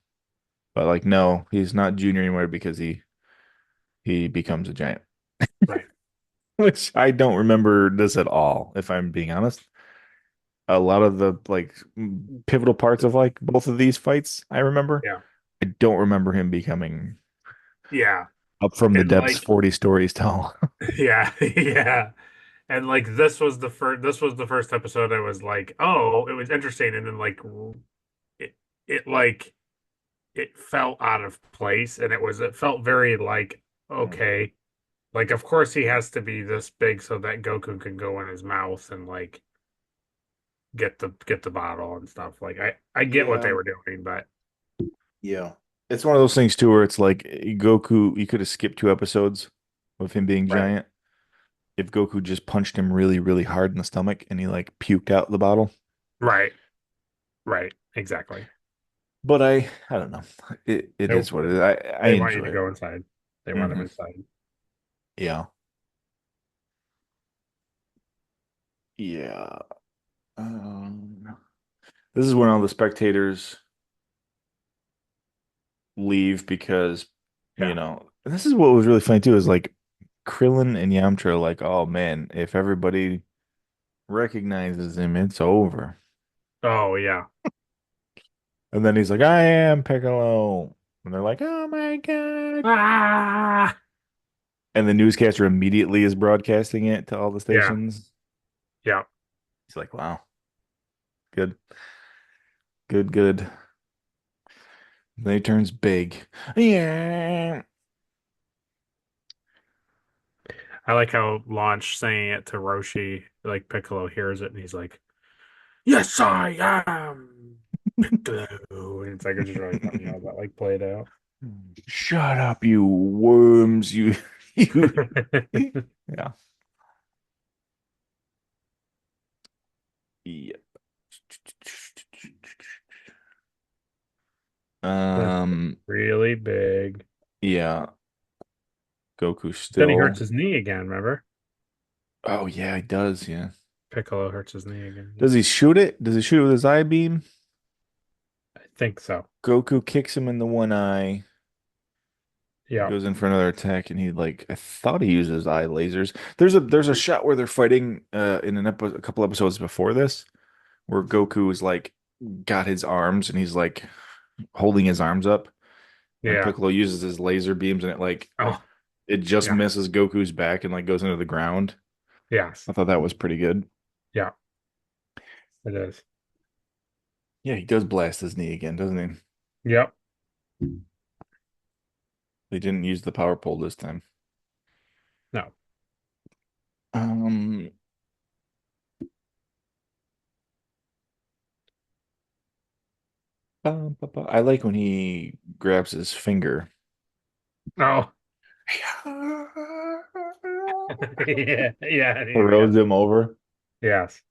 But like, no, he's not Junior anymore because he becomes a giant. right. Which I don't remember this at all, if I'm being honest. A lot of the like pivotal parts of like both of these fights, I remember. Yeah, I don't remember him becoming yeah. up from the And depths like, 40 stories tall. yeah, yeah. And like this was the first episode I was like, oh, it was interesting. And then like it it like it felt out of place and it felt very like, Mm. okay. Like, of course, he has to be this big so that Goku can go in his mouth and like get the bottle and stuff. Like, I get what Yeah. they were doing, but Yeah. It's one of those things too where it's like Goku, you could have skipped 2 episodes of him being right, giant if Goku just punched him really, really hard in the stomach and he like puked out the bottle. right, right, exactly. But I don't know. It They is what it is. I they want you enjoy to it. go inside. They want him Hmm. inside. Yeah. Yeah. This is when all the spectators leave because, Yeah, this is what was really funny too, is like Krillin and Yamcha are like, oh man, if everybody recognizes him, it's over. Oh yeah. And then he's like, I am Piccolo. And they're like, oh my God. Ah! And the newscaster immediately is broadcasting it to all the Yeah. stations. Yeah. He's like, wow, good, good, good. Then he turns big. Yeah. I like how Launch saying it to Roshi, like Piccolo hears it and he's like, "Yes, I am Piccolo." And it's like it's just really funny how that like played out. Shut up, you worms, you you yeah. Yep. That's Um, really big. yeah, Goku Then he hurts still. his knee again, remember? Oh yeah, he does, yeah. Piccolo hurts his knee again. Yeah. Does he shoot it? Does he shoot it with his eye beam? I think so. Goku kicks him in the one eye. He Yeah. goes in for another attack, and he like I thought he uses eye lasers. There's a shot where they're fighting in a couple episodes before this, where Goku is like got his arms and he's like holding his arms up, and Yeah. Piccolo uses his laser beams, and Oh, it just yeah. misses Goku's back and like goes into the ground. Yes. I thought that was pretty good. Yeah, it is. Yeah, he does blast his knee again, doesn't he? Yep. They didn't use the power pole this time. No. Um, I like when he grabs his finger. Oh. Yeah. Yeah. Yeah. Throws him over. Yes.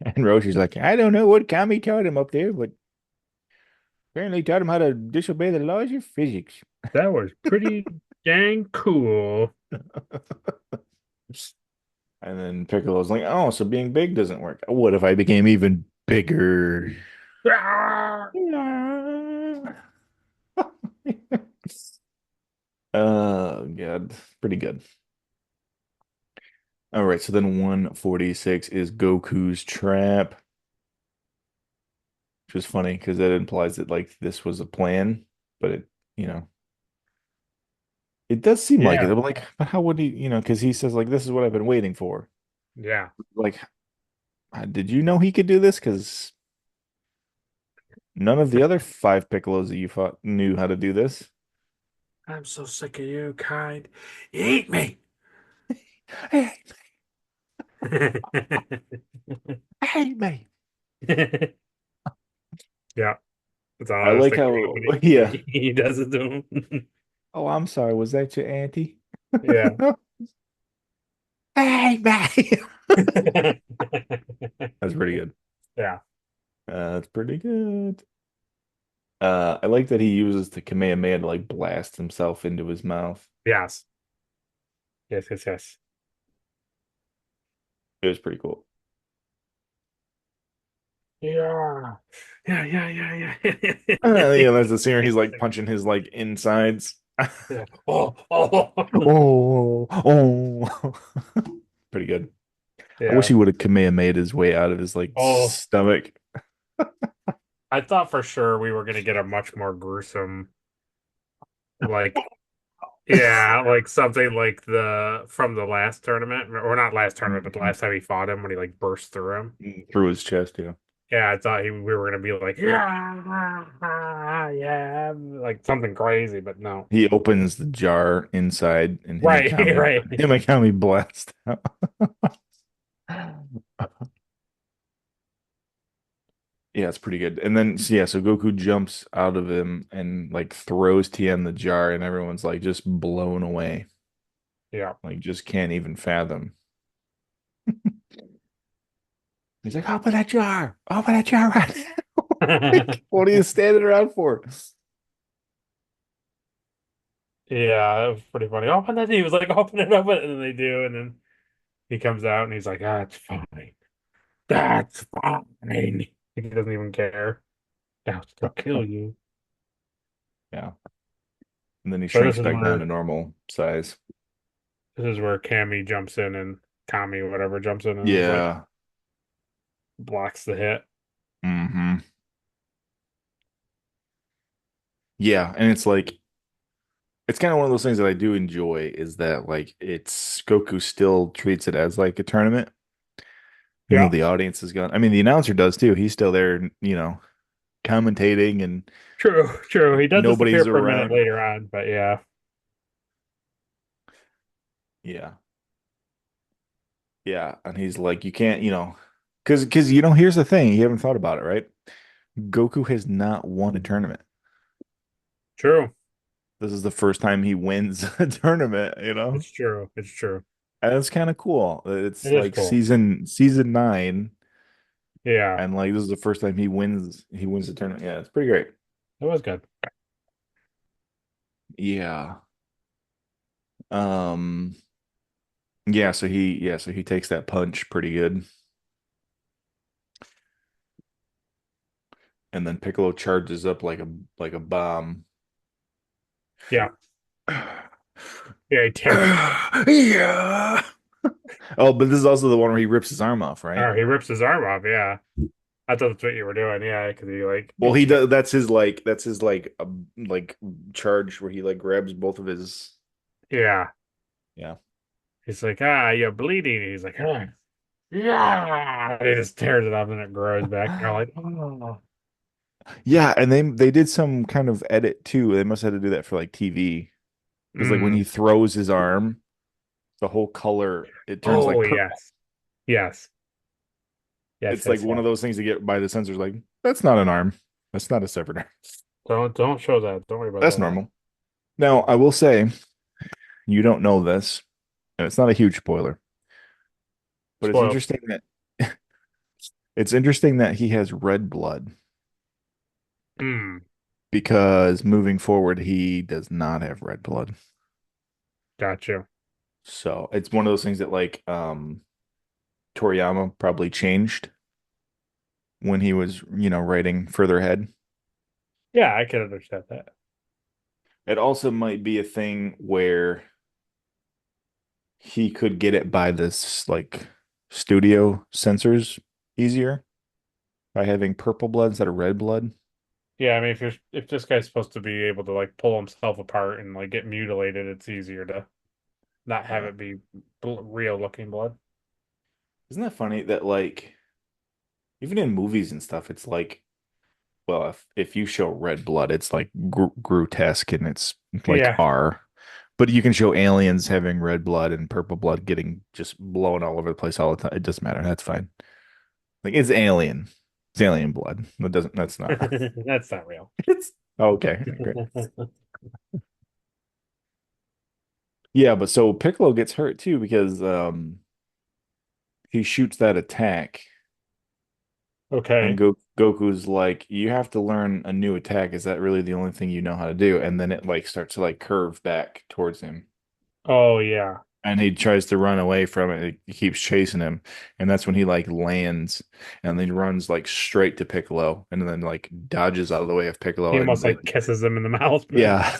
And Roshi's like, I don't know what Kami taught him up there, but apparently taught him how to disobey the laws of physics. That was pretty dang cool. And then Piccolo's like, oh, so being big doesn't work. What if I became even bigger? Ah! Oh, God. Pretty good. All right, so then 146 is Goku's trap, which is funny because that implies that like this was a plan, but you know, it does seem like it. Yeah. But like, but how would he, because he says like this is what I've been waiting for. Yeah. Like, did you know he could do this? Because none of the other five Piccolos that you fought knew how to do this. I'm so sick of you, kind. Eat me. Hey, hey, me. Yeah. That's all I I was like thinking how, about when yeah. he does it to him. Oh, I'm sorry. Was that your auntie? Yeah. Hey, man. That's pretty good. Yeah. That's pretty good. I like that he uses the Kamehameha to like blast himself into his mouth. Yes. Yes, yes, yes. It was pretty cool. Yeah. Yeah, yeah, yeah, Yeah, yeah. there's the scene where he's like punching his like insides. Yeah. Oh, oh. Oh, oh. Pretty good. I wish Yeah. he would have Kamehameha his way out of his like Oh, stomach. I thought for sure we were gonna get a much more gruesome, like, yeah, like something like the from the last tournament, or not last tournament, but the last time he fought him when he like burst through him. Through his chest, yeah. Yeah, I thought we were gonna be like, yeah, yeah, like something crazy, but no. He opens the jar inside and Right, right. Him and Kami blast out. Yeah, it's pretty good. And then so, yeah, so Goku jumps out of him and like throws Tien the jar, and everyone's like just blown away. Yeah. Like just can't even fathom. He's like, open that jar. Open that jar right now. Like, what are you standing around for? Yeah, that was pretty funny. Open that. He was like, open it, open it, and then they do, and then he comes out and he's like, that's fine. That's fine. He doesn't even care. I'll still kill you. Yeah. And then he So this shrinks is back down to where normal size. Cammy jumps in and Kami, whatever, jumps in and is like, Yeah. blocks the hit. Hmm. Yeah, and it's like it's kind of one of those things that I do enjoy is that like it's Goku still treats it as like a tournament, even though Yeah, the audience is gone. I mean, the announcer does too. He's still there, commentating and true, true. He does disappear nobody's for a minute around. later on, but yeah, Yeah. Yeah. And he's like, you can't, because here's the thing, you haven't thought about it, right? Goku has not won a tournament. true. This is the first time he wins a tournament. It's true. It's true. And it's kind of cool. It It's is like cool. season 9, Yeah, and like this is the first time he wins the tournament. Yeah, it's pretty great. it was good. Yeah. Um, yeah, so he takes that punch pretty good. And then Piccolo charges up like a bomb. Yeah, yeah. He tears. Yeah. Oh, but this is also the one where he rips his arm off, right? Or he rips his arm off. Yeah, I thought that's what you were doing. Yeah, because Well, he he tears. does. That's his like charge where he like grabs both of his. Yeah, Yeah. he's like, ah, you're bleeding. He's like, ah, yeah. And he just tears it off, and it grows back. And you're like, oh, Yeah, and they did some kind of edit too. They must have had to do that for like TV because like when he mm. throws his arm, the whole color it turns Oh like purple. yes, yes, yes, It's like yes, one yes. of those things to get by the sensors. Like that's not an arm. That's not a severed arm. Don't show that. Don't worry about That's that. normal. Now I will say you don't know this, and it's not a huge spoiler, but it's Spoiled. interesting that he has red blood Mm, because moving forward he does not have red blood. got you. So it's one of those things that like Toriyama probably changed when he was, writing further ahead. Yeah, I can understand that. It also might be a thing where he could get it by this like studio sensors easier by having purple blood instead of red blood. Yeah, I mean, if this guy's supposed to be able to like pull himself apart and like get mutilated, it's easier to not have Yeah. it be real looking blood. Isn't that funny that like even in movies and stuff, it's like, well, if you show red blood, it's like grotesque and it's like Yeah, R. But you can show aliens having red blood and purple blood getting just blown all over the place all the time. It doesn't matter. That's fine. Like it's alien. It's alien blood. That's not. that's not real. It's okay. Great. Yeah, but so Piccolo gets hurt too because he shoots that attack and Okay. Goku's like, you have to learn a new attack. Is that really the only thing you know how to do? And then it like starts to like curve back towards him. Oh yeah. And he tries to run away from it. He keeps chasing him. And that's when he like lands and then runs like straight to Piccolo and then like dodges out of the way of He Piccolo almost and like kisses him in the mouth. yeah.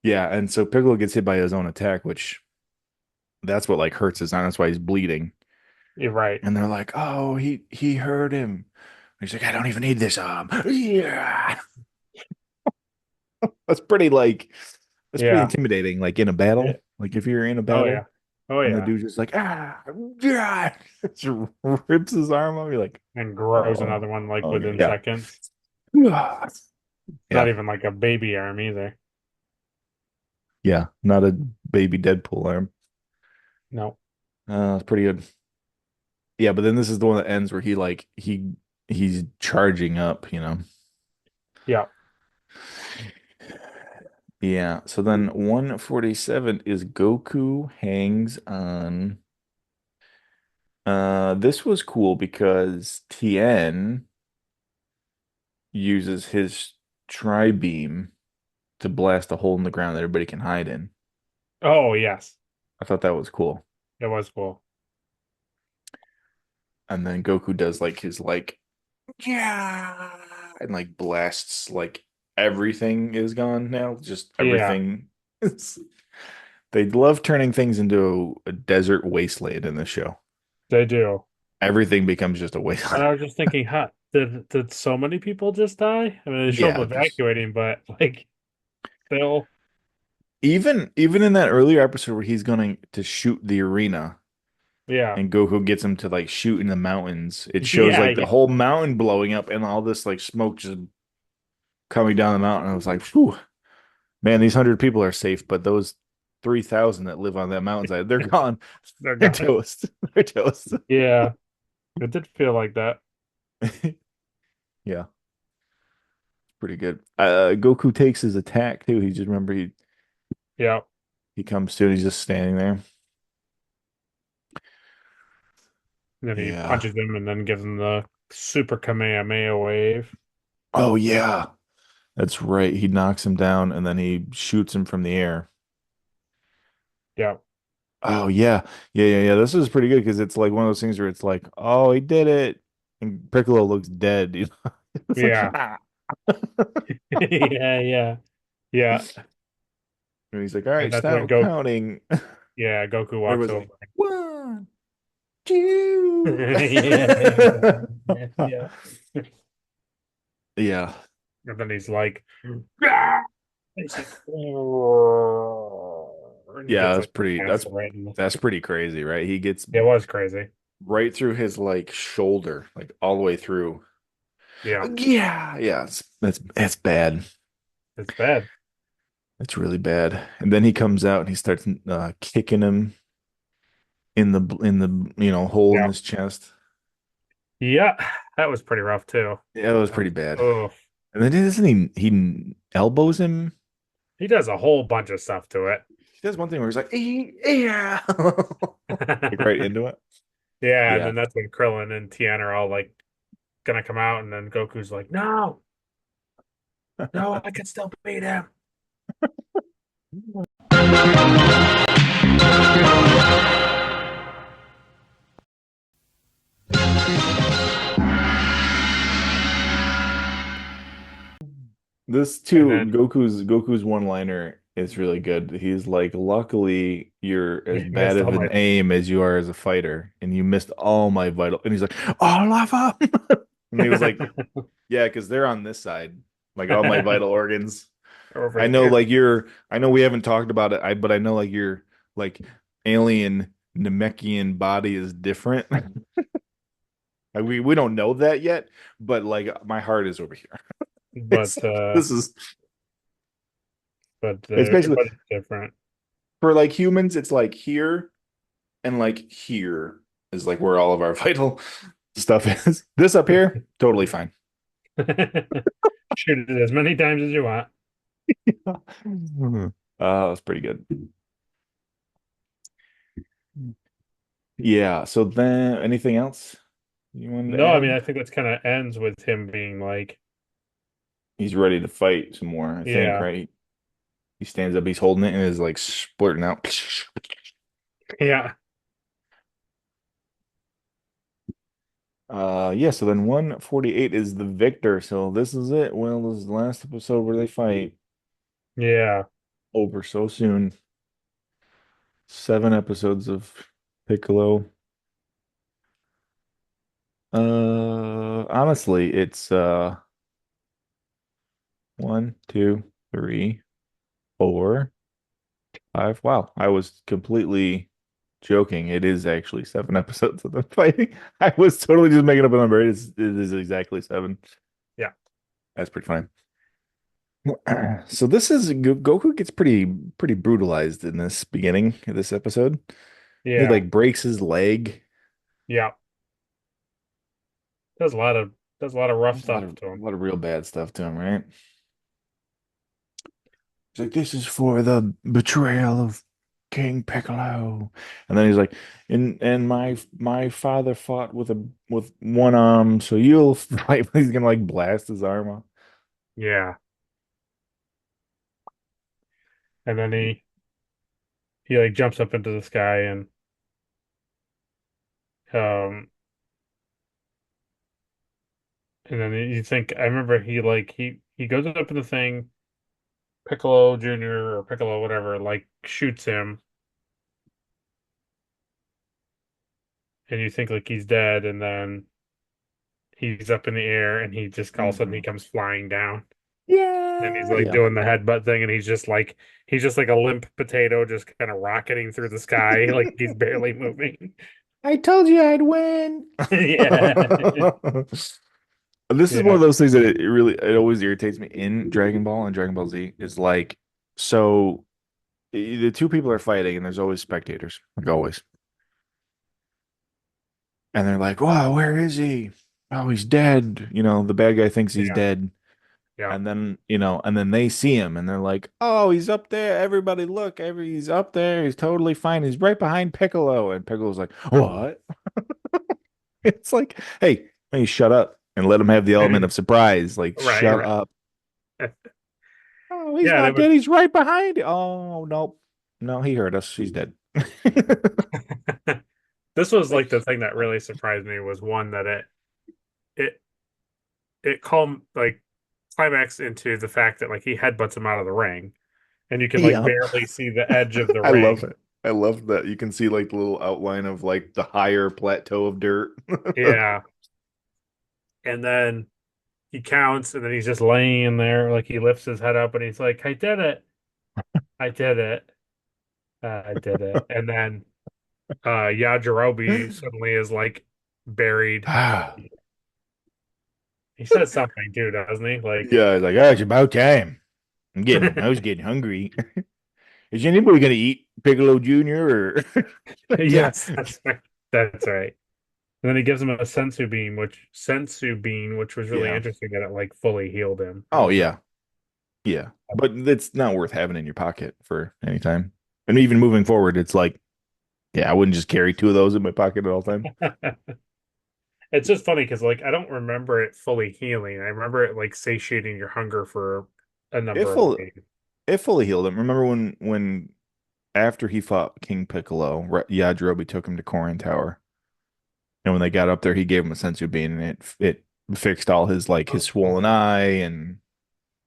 Yeah. And so Piccolo gets hit by his own attack, which that's what like hurts his arm. That's why he's bleeding. You're right. And they're like, oh, he hurt him. He's like, I don't even need this arm. Yeah. That's pretty like that's pretty Yeah. intimidating, like in a battle. Like if you're in a Oh yeah. battle Oh and the yeah. dude's just like, yeah, just rips his arm off. You're like, And grows oh, another one like okay, within yeah. seconds. Not Yeah. even like a baby arm either. Yeah. Not a baby Deadpool arm. No. It's pretty good. Yeah, but then this is the one that ends where he's charging up. Yeah. Yeah. So then 147 is Goku hangs on. This was cool because Tien uses his tri-beam to blast a hole in the ground that everybody can hide in. Oh yes. I thought that was cool. It was cool. And then Goku does like his like yeah and like blasts like everything is gone now. Just Yeah. everything. They love turning things into a desert wasteland in this show. They do. Everything becomes just a And wasteland. I was just thinking, huh, did so many people just die? I mean, they show Yeah, them there's evacuating, but like still, even in that earlier episode where he's going to shoot the arena yeah, and Goku gets him to like shoot in the mountains. It shows yeah, like the yeah. whole mountain blowing up and all this like smoke just coming down the mountain. I was like, "Phew, man, these 100 people are safe, but those 3,000 that live on that mountainside, they're gone. They're They're gone. toast. They're toast." Yeah, it did feel like that. Yeah, pretty good. Goku takes his attack too. He just remember Yeah. he comes to and he's just standing there. And then he Yeah. punches him and then gives him the super Kamehameha wave. Oh yeah. That's right. He knocks him down and then he shoots him from the air. Yeah. Oh yeah. Yeah. This is pretty good because it's like one of those things where it's like, oh, he did it. And Piccolo looks dead. You know? It's like, Yeah. ah. Yeah, yeah. Yeah. And he's like, all And right, that's when stop Go counting. yeah, Goku walks Everyone's over. like, 1, 2. Yeah, yeah, yeah. Yeah. And then he's like, "Ah!" He's like, "Oh," and he Yeah, gets that's like pretty acid right in the that's pretty crazy, right? He gets it was crazy. right through his like shoulder, like all the way through. Yeah. Yeah, that's bad. It's bad. It's really bad. And then he comes out and he starts kicking him in the hole in Yeah. his chest. Yeah. That was pretty rough too. Yeah, it was That pretty was, bad. oh, And then doesn't he elbows him? he does a whole bunch of stuff to it. He does one thing where he's like, yeah, like right into it. Yeah, and Yeah. then that's when Krillin and Tien are all like gonna come out, and then Goku's like, "No, no, I can still beat him." This And too, then Goku's one-liner is really good. He's like, luckily you're as he bad missed all of my an aim as you are as a fighter, and you missed all my vital. And he's like, all of them. And he was like, yeah, because they're on this side, like all my vital organs. over I know, here. like I know we haven't talked about it, but I know like your like alien Namekian body is different. Like, we don't know that yet, but like my heart is over here. It's But like this is but it's basically but it's different. for like humans, it's like here and like here is like where all of our vital stuff is. This up here, totally fine. Shoot it as many times as you want. That's pretty good. Yeah. So then, anything else you wanted to No, I mean add? I think that's kind of ends with him being like, He's ready to fight some more, I think, yeah, right? He stands up, he's holding it, and is like splurting out. yeah, Yeah, so then 148 is the victor. So this is it. Well, this is the last episode where they fight yeah, over so soon. 7 episodes of Piccolo. Honestly, it's 1, 2, 3, 4, 5. Wow, I was completely joking. It is actually 7 episodes of them fighting. I was totally just making up a number. It is exactly seven. yeah, That's pretty funny. So this is Goku gets pretty brutalized in this beginning of this episode. He yeah, like breaks his leg. yeah. Does a lot of rough There's a lot stuff of to him. a lot of real bad stuff to him, right? He's like, this is for the betrayal of King Piccolo. And then he's like, and my father fought with one arm, so you'll fight. He's gonna like blast his arm off. Yeah, and then he like jumps up into the sky and um and then you think I remember he like he goes up in the thing, Piccolo Jr. or Piccolo whatever like shoots him and you think like he's dead, and then he's up in the air, and he just all of a sudden he Mhm. comes flying down, and he's Yeah. like Yeah. doing the headbutt thing, and he's just like a limp potato, just kind of rocketing through the sky, like he's barely moving. I told you I'd win. Yeah, This is one yeah, of those things that it really it always irritates me in Dragon Ball and Dragon Ball Z is like so the two people are fighting and there's always spectators, like always. And they're like, "Wow, where is he? Oh, he's dead." The bad guy thinks he's yeah, dead. yeah. And then they see him and they're like, "Oh, he's up there. Everybody look, he's up there. He's totally fine. He's right behind Piccolo." And Piccolo's like, "What?" It's like, hey, shut up and let him have the element of surprise. Like, Right, shut right. up. Oh, he's Yeah, not dead. He's right behind. Oh, nope. No, he heard us. He's dead. this was like the thing that really surprised me was one that it it calm like climaxed into the fact that like he headbutts him out of the ring, and you can like Yeah. barely see the edge of the I love ring. it. I love that you can see like the little outline of like the higher plateau of dirt. Yeah, and then he counts, and then he's just laying there, like he lifts his head up, and he's like, "I did it, I did it, I did it." And then Yajirobe suddenly is like buried. Ah, He says something too, doesn't he? Like, yeah, it's like, oh, it's about time. I was getting hungry. Is anybody gonna eat Piccolo Jr. or yes, yeah. that's right. That's right. And then he gives him a sensu bean, which was really Yeah. interesting that it like fully healed him. I Oh was like, yeah. Yeah. But it's not worth having in your pocket for any time. And even moving forward, it's like, yeah, I wouldn't just carry two of those in my pocket at all time. it's just funny because like I don't remember it fully healing. I remember it like satiating your hunger for a It number of full days. it fully healed him. Remember when after he fought King Piccolo, Yajirobe took him to Korin Tower. And when they got up there, he gave him a sensu bean and it fixed all his swollen Oh, eye and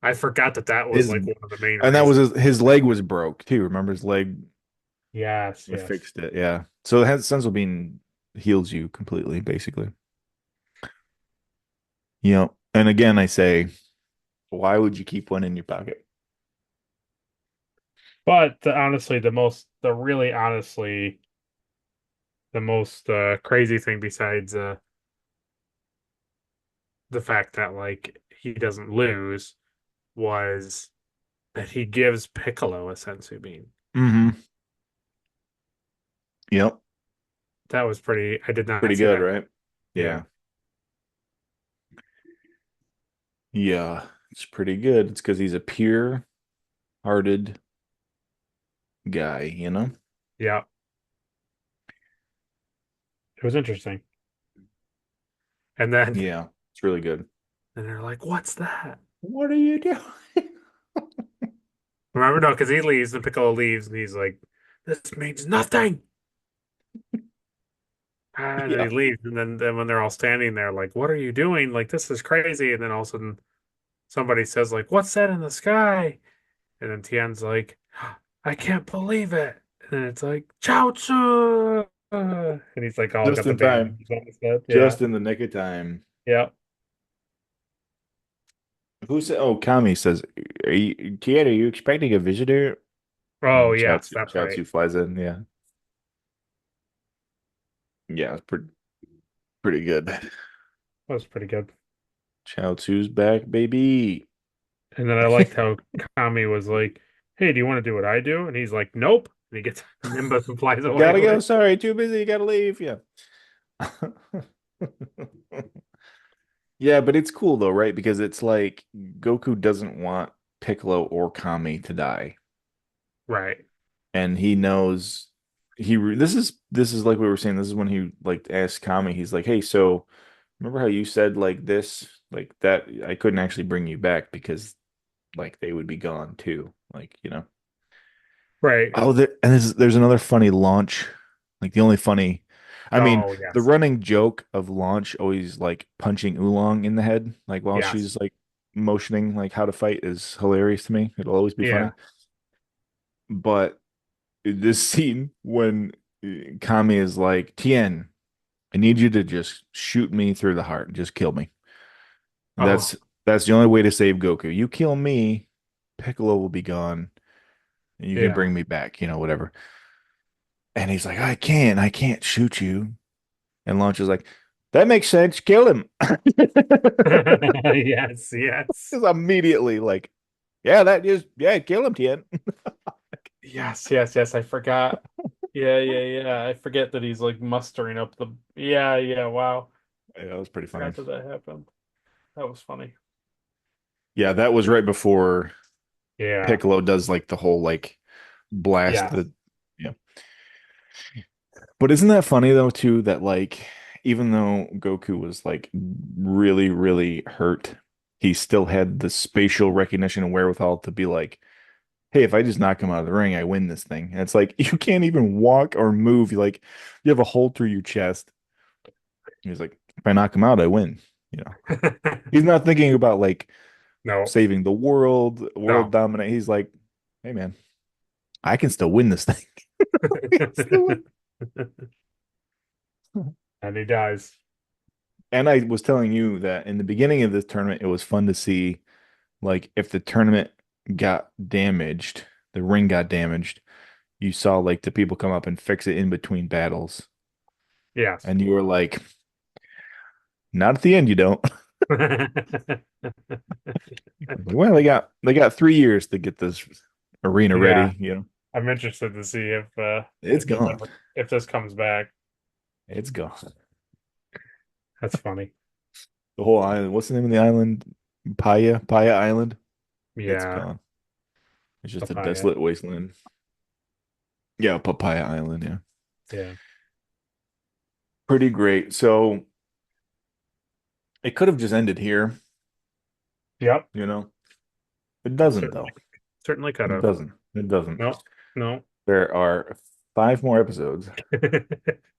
I forgot that that was his like one of the main and that was reasons. his leg was broke too. Remember his leg? Yes, It yes. fixed it. Yeah. So the sensu bean heals you completely, basically. And again, I say, why would you keep one in your pocket? But honestly, the most crazy thing besides the fact that like he doesn't lose was that he gives Piccolo a sensu bean. Mm-hmm. Yep. That was pretty. I did not Pretty see good, that. right? Yeah, Yeah. Yeah. It's pretty good. It's because he's a pure-hearted guy. yeah. It was interesting. And then Yeah. It's really good. and they're like, "What's that?" What are you doing? Remember, no, because he leaves, and Piccolo leaves, and he's like, "This means nothing." And then Yeah. he leaves, and then when they're all standing there, like, "What are you doing? Like, this is crazy." And then all of a sudden, somebody says, "Like, what's that in the sky?" And then Tien's like, "I can't believe it." And then it's like, "Ciao Tzu!" And he's like, all Just got the in time. bandages on his head. Yeah, Just in the nick of time. yeah. Who said? Oh, Kami says, Tien, are you expecting a visitor? Oh, And yes, that's right. Chaozu flies in. Yeah. Yeah, it's pretty good. That was pretty good. Chaozu's back, baby. And then I liked how Kami was like, "Hey, do you want to do what I do?" And he's like, "Nope." And he gets Nimbus and flies away Gotta with go. it. Sorry, too busy. Gotta leave. Yeah. Yeah, but it's cool though, right? Because it's like Goku doesn't want Piccolo or Kami to die, Right. and he knows this is like we were saying. This is when he like asked Kami. He's like, "Hey, so remember how you said like this, like that? I couldn't actually bring you back because like they would be gone too, like." Right. Oh, and there's another funny launch. Like the only funny, I mean, Oh, the yes. running joke of launch always like punching Oolong in the head, like while Yes. she's like motioning like how to fight is hilarious to me. It'll always be Yeah. funny. But this scene when Kami is like, Tien, I need you to just shoot me through the heart. Just kill me. And Oh, that's the only way to save Goku. You kill me, Piccolo will be gone, and you can yeah. bring me back, whatever. And he's like, I can't shoot you. And Launch is like, that makes sense. Kill him. Yes, yes. Just immediately like, yeah, yeah, kill him, Tien. Yes, yes, yes. I forgot. Yeah, yeah, yeah. I forget that he's like mustering up the. Yeah, yeah. Wow. Yeah, that was pretty funny. Forgot that that happened. That was funny. Yeah, that was right before Yeah. Piccolo does like the whole like blast Yeah. the yeah. But isn't that funny though too that like even though Goku was like really really hurt, he still had the spatial recognition and wherewithal to be like, "Hey, if I just knock him out of the ring, I win this thing." And it's like you can't even walk or move. You have a hole through your chest. He's like, "If I knock him out, I win." You know. He's not thinking about like No, saving the world no. dominate. He's like, "Hey man, I can still win this thing." I can still win. And he dies. And I was telling you that in the beginning of this tournament, it was fun to see like if the tournament got damaged, the ring got damaged, you saw like the people come up and fix it in between battles. Yes. And you were like, not at the end, you don't. Well, they got 3 years to get this arena Yeah. ready, you know. I'm interested to see It's if this gone. ever if this comes back. It's gone. That's funny. The whole island. What's the name of the island? Paya Island. It's Yeah. gone. It's just a Papaya. desolate wasteland. Yeah, Papaya Island, yeah. Yeah. Pretty great. So it could have just ended here, Yep. you know. It doesn't Certainly though. certainly could It have. doesn't. It doesn't. No. No. There are 5 more episodes,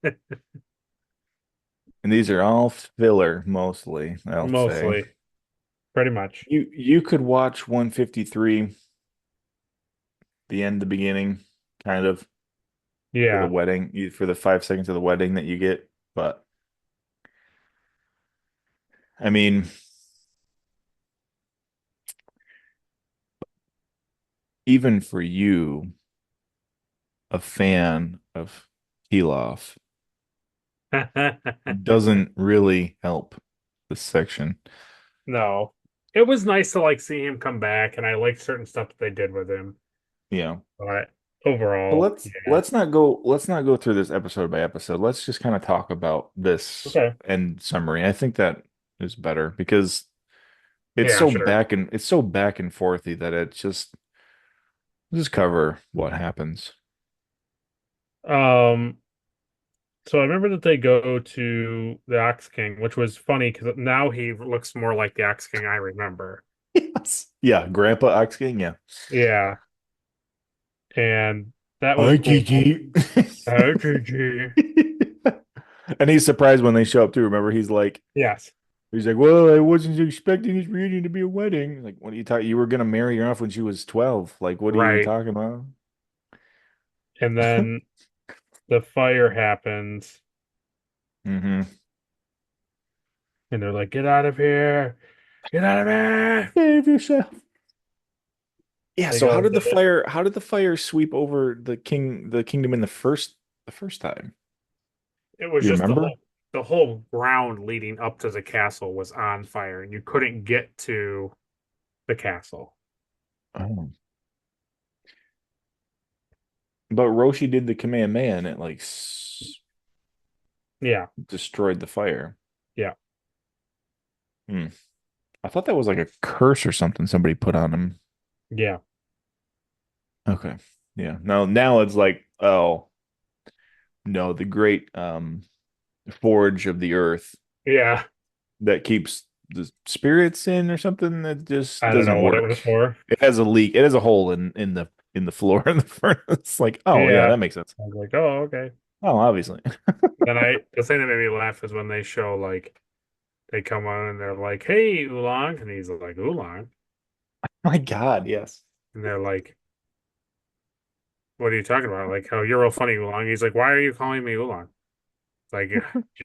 and these are all filler mostly, I'll say. Mostly. Pretty much. You could watch 153, the end, the beginning, kind of for the Yeah. wedding, for the 5 seconds of the wedding that you get. But I mean, even for you, a fan of Pilaf, doesn't really help this section. No. It was nice to like see him come back, and I liked certain stuff that they did with him. Yeah. But But overall, let's yeah. let's not go through this episode by episode. Let's just kind of talk about this Okay. end summary. I think that is better because Yeah, sure. it's so back and forthy that it just cover what happens. Um, so I remember that they go to the Ox King, which was funny because now he looks more like the Ox King I remember. Yes. Yeah, Grandpa Ox King, yeah. Yeah, and that was Hi, cool. Gigi. Okay. And he's surprised when they show up too. Remember, Yes, he's like, "Well, I wasn't expecting this reunion to be a wedding." Like, what are you talking? You were gonna marry her off when she was 12. Like, what are you right. talking about? And then the fire happens, Mm-hmm. and they're like, "Get out of here! Get out of here!" Save yourself. Yeah, They so go into the. how did the fire sweep over the kingdom in the first time? It was You just remember? the whole ground leading up to the castle was on fire, and you couldn't get to the castle. Oh. But Roshi did the Kamehameha and it like Yeah, destroyed the fire. yeah, Hmm. I thought that was like a curse or something somebody put on him. yeah, Okay. Yeah. Now it's like, oh, no, the great forge of the earth yeah. that keeps the spirits in or something that just I don't doesn't know what it was work. for. It has a leak. It has a hole in the floor in the furnace. Like, oh yeah, Yeah, that makes sense. I was like, oh, okay. Oh, obviously. Then the thing that made me laugh is when they show like they come on and they're like, "Hey, Oolong," and he's like, "Oolong," My God, yes. and they're like, "What are you talking about?" Like, "Oh, you're real funny, Oolong." He's like, "Why are you calling me Oolong?" Like,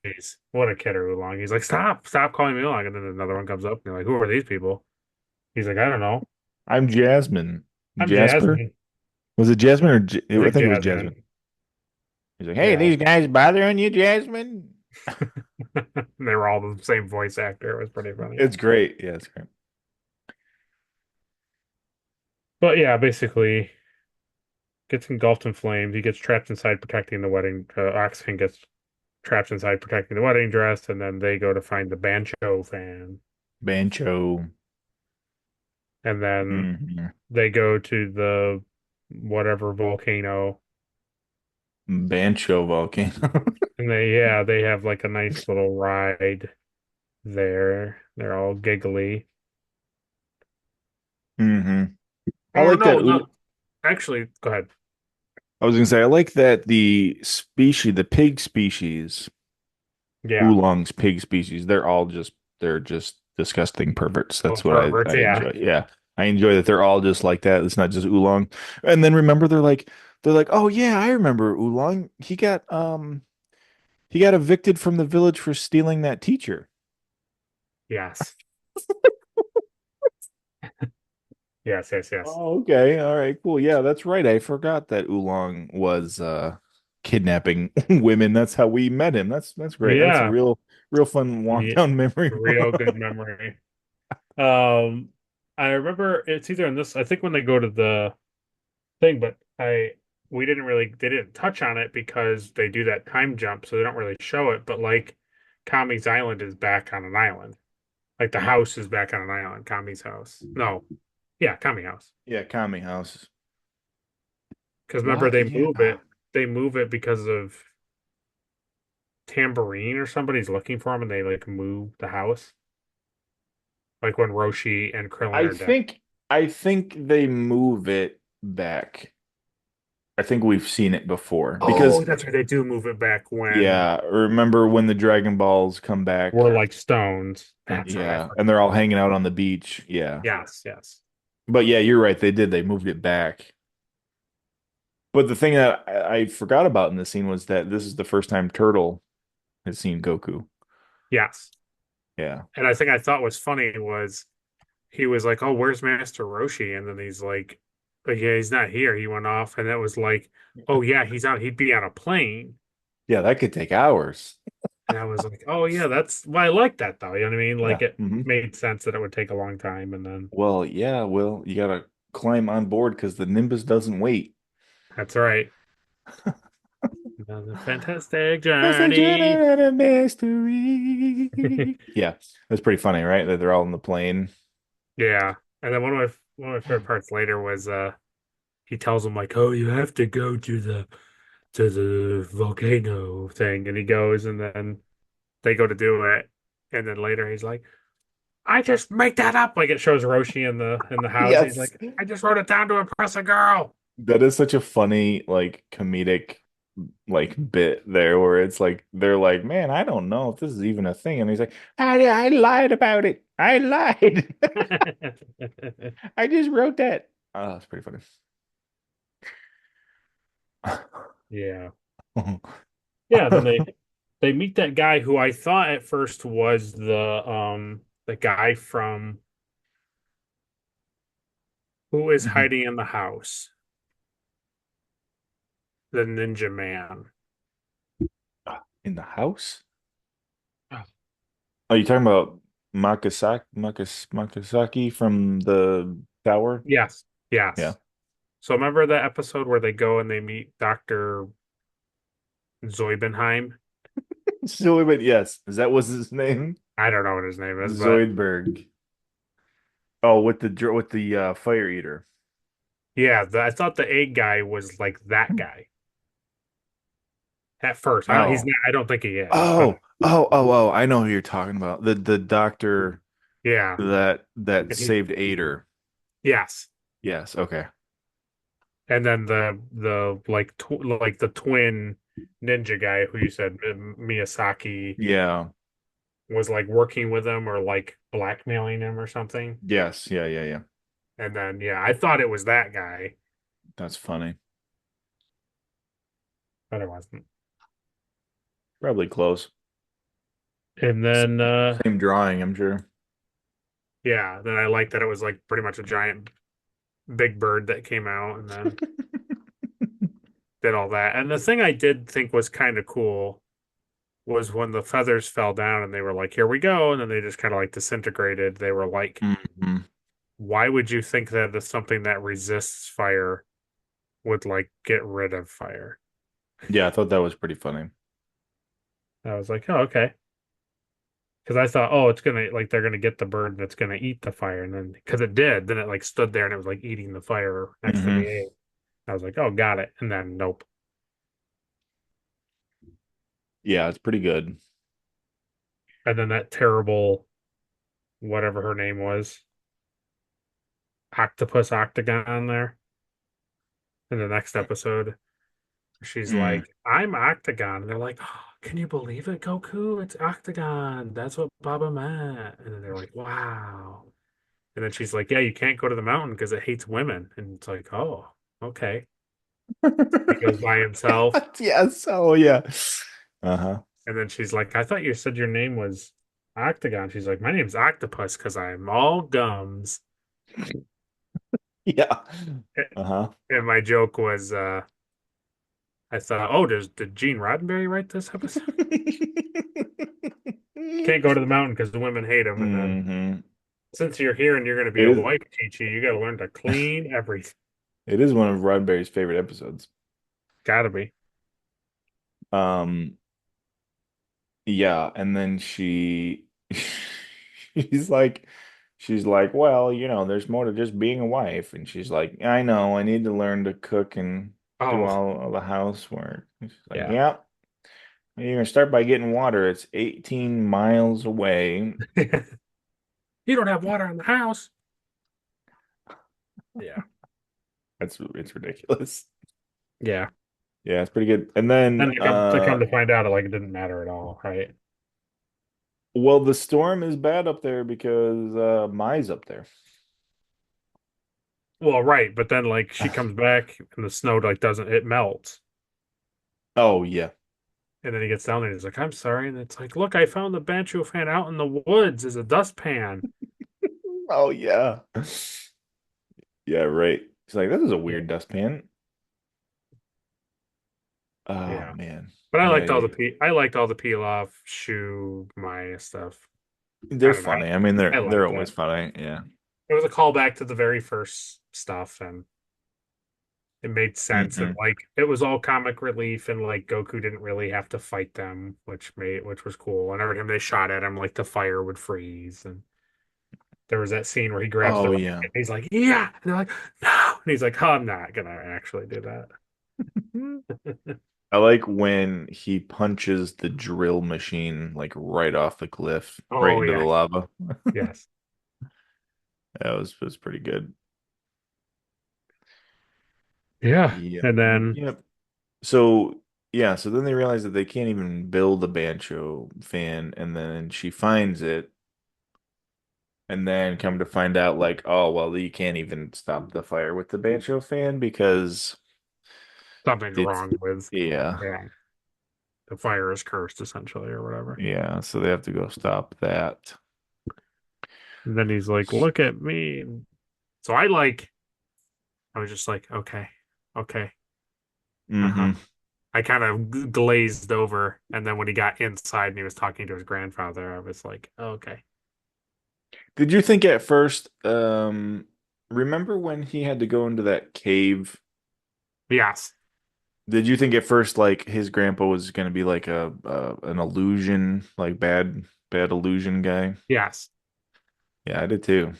jeez, what a kidder Oolong. He's like, stop calling me Oolong. And then another one comes up and they're like, who are these people? He's like, I don't know. I'm Jasmine. I'm Jasper? Jasmine. Was it Jasmine or I I think think it was Jasmine. Jasmine. He's like, hey, Yeah. these guys bothering you, Jasmine? They were all the same voice actor. It was pretty funny. It's great. Yeah, it's great. But yeah, basically gets engulfed in flames. He gets trapped inside protecting the wedding. Oxygen gets trapped inside protecting the wedding dress, and then they go to find the Bancho fan. Bancho. And then Mhm. they go to the whatever volcano. Bancho volcano. And they have like a nice little ride there. They're all giggly. hmm I Or like that. no, not actually. Go ahead. I was gonna say I like that the pig species, Yeah. oolong's pig species. They're just disgusting perverts. Oh, That's what perverts. I Yeah. enjoy. Yeah, I enjoy that they're all just like that. It's not just oolong. And then remember, they're like, oh yeah, I remember oolong. He got evicted from the village for stealing that teacher. Yes. Yes. Yes. Yes. Oh, okay. All right, cool. Yeah, that's right. I forgot that Oolong was kidnapping women. That's how we met him. That's great. That's a Yeah. real fun walk Yeah. down memory Real road. good memory. Um, I remember it's either in this. I think when they go to the thing, but I we didn't really they didn't touch on it because they do that time jump, so they don't really show it. But like, Kami's island is back on an island. Like the house is back on an island. Kami's house. No, yeah, Kami house. Yeah, Kami House. Because remember What? they Yeah. move it. They move it because of Tambourine or somebody's looking for him, and they like move the house. Like when Roshi and Krillin I are dead. think I think they move it back. I think we've seen it before Oh, because that's right. They do move it back when yeah, remember when the Dragon Balls come back? we're like stones. That's right. I Yeah, forgot and they're all about hanging that. out on the beach. Yeah. Yes, yes. But yeah, you're right. They did. They moved it back. But the thing that I forgot about in this scene was that this is the first time Turtle has seen Goku. Yes. Yeah. And I think I thought was funny was he was like, "Oh, where's Master Roshi?" And then he's like, "Oh, yeah, he's not here. He went off." And it was like, "Oh yeah, he's out. He'd be on a plane." Yeah, that could take hours. And I was like, "Oh yeah, that's well, I like that though." You know what I mean? Like Yeah. it hmm made sense that it would take a long time, and then Well, yeah, well, you gotta climb on board because the Nimbus doesn't wait. that's right. Another fantastic That's a journey journey. and a mystery. Yeah, that's pretty funny, right? That they're all in the plane. Yeah. And then one of my favorite parts later was he tells him like, "Oh, you have to go to the volcano thing," and he goes, and then they go to do it, and then later he's like, "I just make that up." Like it shows Roshi in the house. He's Yes. like, "I just wrote it down to impress a girl." That is such a funny, like, comedic, like, bit there where it's like, they're like, man, I don't know if this is even a thing. And he's like, I lied about it. I lied. I just wrote that. Oh, that's pretty Yeah. funny. Yeah, then they meet that guy who I thought at first was the guy from who is hiding in the house, the ninja man. In the house? Oh. Are you talking about Makasaki from the tower? Yes, Yeah. yes. So remember that episode where they go and they meet Dr. Zoibenheim? Zoidberg, yes. Is that was his name? I don't know what his name is, but Zoidberg. Oh, with the fire eater. yeah, I thought the egg guy was like that guy at first. He's Oh. not. I don't think he is, but Oh. I know who you're talking about. The doctor yeah, that and he saved Ader. yes, Yes, okay. and then the like the twin ninja guy who you said Miyazaki Yeah. was like working with him or like blackmailing him or something. Yes, yeah. And then yeah, I thought it was that guy, That's funny. but it wasn't. Probably close. And then Same drawing, I'm sure. yeah, then I liked that it was like pretty much a giant big bird that came out and then did all that. And the thing I did think was kind of cool was when the feathers fell down and they were like, here we go. And then they just kind of like disintegrated. They were like, Hmm. why would you think that it's something that resists fire would like get rid of fire? Yeah, I thought that was pretty funny. I was like, oh, okay. Because I thought, oh, it's gonna like they're gonna get the bird that's gonna eat the fire, and then because it did, then it like stood there and it was like eating the fire next to the Hmm. egg. I was like, oh, got it. And then nope. Yeah, it's pretty good. And then that terrible whatever her name was, octopus octagon there in the next episode. She's Mm. like, I'm Octagon. And they're like, oh, can you believe it, Goku? It's Octagon. That's what Baba meant. And then they're like, wow. And then she's like, yeah, you can't go to the mountain because it hates women. And it's like, oh, okay. He goes by himself. Yes. Oh, yeah. Uh-huh. And then she's like, I thought you said your name was Octagon. She's like, my name's Octopus because I'm all gums. Yeah. Uh-huh. And my joke was, I thought, oh, did Gene Roddenberry write this episode? Can't go to the mountain because the women hate him. And then Hmm. since you're here and you're going to be It a is wife, Chi-Chi, you got to learn to clean everything. it is one of Roddenberry's favorite episodes. Gotta be. Um, yeah, and then she's like she's like, well, there's more to just being a wife. And she's like, I know, I need to learn to cook and do Oh, all the housework. And she's like, yeah. yeah, you're gonna start by getting water. It's 18 miles away. You don't have water in the house. Yeah. It's ridiculous. Yeah. Yeah, it's pretty good. And And then to come to find out, it like it didn't matter at all, right? well, the storm is bad up there because Mai's up there. Well, right, but then like she comes back and the snow like doesn't it melts. Oh yeah. And then he gets down there and he's like, I'm sorry. And it's like, look, I found the Bancho fan out in the woods as a dustpan. Oh yeah. Yeah, right. She's like, this is a Yeah. weird dustpan. Oh Yeah. man. But Yeah, I liked all the peel off shoe Maya stuff. I they're don't know. funny. I mean, I they're liked always it. funny. Yeah. It was a callback to the very first stuff and it made sense and Hmm. like it was all comic relief and like Goku didn't really have to fight them, which was cool. And every time they shot at him, like the fire would freeze. And there was that scene where he grabs the Oh rocket yeah. and he's like, yeah. And they're like, no. And he's like, oh, I'm not gonna actually do that. I like when he punches the drill machine like right off the cliff, right Oh into the yeah. lava. Yes. That was pretty good. Yeah. Yep. And then Yep. So yeah, so then they realize that they can't even build a Bancho fan, and then she finds it, and then come to find out like, oh well, you can't even stop the fire with the Bancho fan because something's it's wrong with yeah. yeah. The fire is cursed essentially or whatever. Yeah, so they have to go stop that. And then he's like, look at me. So I was just like, okay, okay. Uh-huh. Hmm. I kind of glazed over, and then when he got inside and he was talking to his grandfather, I was like, oh, okay. Did you think at first, remember when he had to go into that cave? Yes, Did you think at first like his grandpa was gonna be like a an illusion, like bad illusion guy? yes. Yeah, I did too.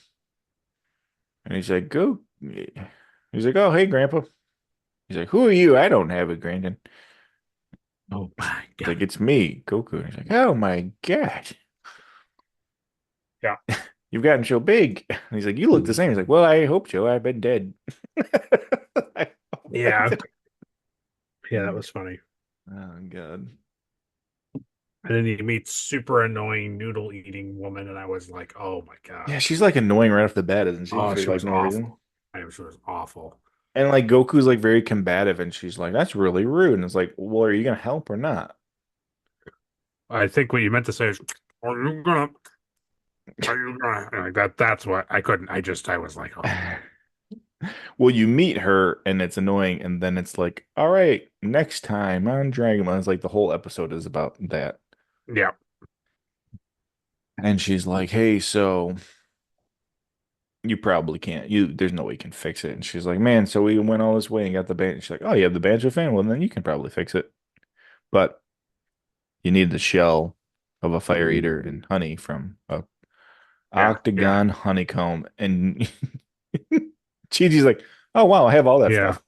And he's like, go. He's like, oh, hey, grandpa. He's like, who are you? I don't have a grandson. Oh my He's God. like, it's me, Goku. He's like, oh my God, Yeah. you've gotten so big. And he's like, you look the same. He's like, well, I hope so. I've been dead. Yeah. Yeah, that was funny. Oh God. And then he meets super annoying noodle eating woman, and I was like, oh my God. Yeah, she's like annoying right off the bat, isn't she? Oh, For she like was no reason. awful. She was awful. And like Goku's like very combative, and she's like, "That's really rude." And it's like, "Well, are you gonna help or not?" I think what you meant to say is, are you gonna like that? That's what I couldn't. I was like, oh, Well, you meet her and it's annoying, and then it's like, all right, next time on Dragon Ball. It's like the whole episode is about that. yeah, And she's like, hey, so you probably can't. There's no way you can fix it. And she's like, man, so we went all this way and got the band. She's like, oh, you have the banjo fan? Well, then you can probably fix it. But you need the shell of a fire eater and honey from a yeah, yeah, octagon honeycomb. And Chi-Chi's like, oh, wow, I have all that yeah. stuff.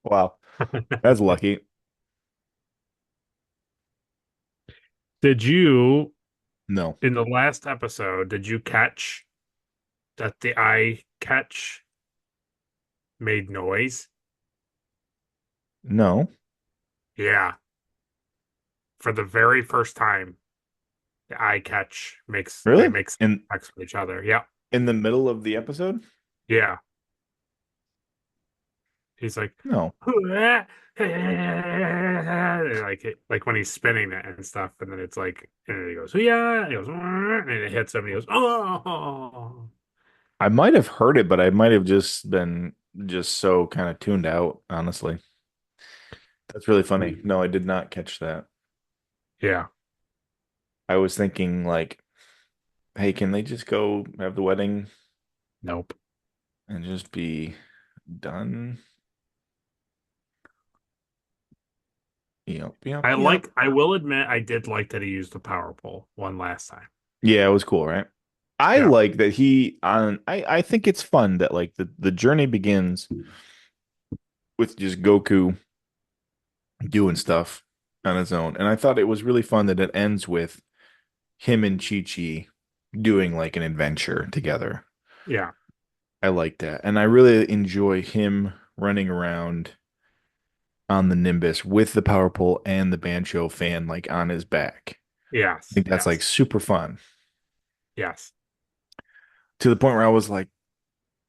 Wow, that's lucky. Did you, No, in the last episode, did you catch that the eye catch made noise? no, Yeah, for the very first time, the eye catch makes they really? make sex with each other. Yeah, In the middle of the episode? yeah. He's like, No. like like when he's spinning it and stuff, and then it's like, and then he goes, yeah, and he goes, and it hits him, and he goes, oh, I might have heard it, but I might have just been just so kind of tuned out, honestly. That's really funny. No, I did not catch that. yeah, I was thinking like, hey, can they just go have the wedding nope. and just be done? Yep, yep, yep. I will admit, I did like that he used the power pole one last time. Yeah, it was cool, right? I Yeah, like that he on I think it's fun that like the journey begins with just Goku doing stuff on his own. And I thought it was really fun that it ends with him and Chi-Chi doing like an adventure together. yeah, I like that. And I really enjoy him running around on the Nimbus with the power pole and the banjo fan like on his back. I yes, think that's like yes, super fun yes, to the point where I was like,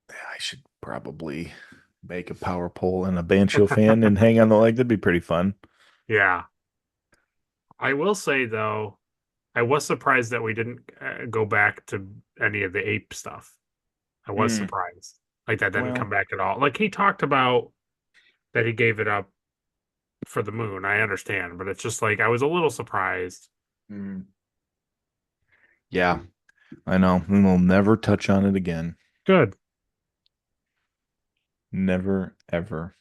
"Yeah, I should probably make a power pole and a banjo fan and hang on the leg. That'd be pretty fun." yeah. I will say though, I was surprised that we didn't go back to any of the ape stuff. I was Mm, surprised. Like that didn't come well, back at all. Like he talked about that he gave it up for the moon. I understand, but it's just like I was a little surprised. mm, yeah, I know. We will never touch on it again. Good. Never, ever.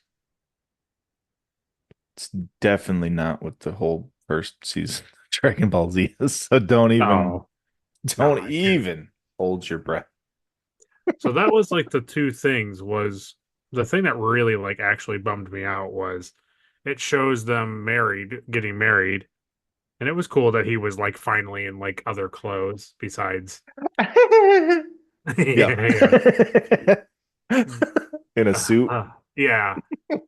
It's definitely not what the whole first season of Dragon Ball Z is. So No, don't no. even hold your breath. So that was like the two things was the thing that really like actually bummed me out was it shows them married, getting married, and it was cool that he was like finally in like other clothes besides Yeah. yeah, In a yeah. suit. Yeah.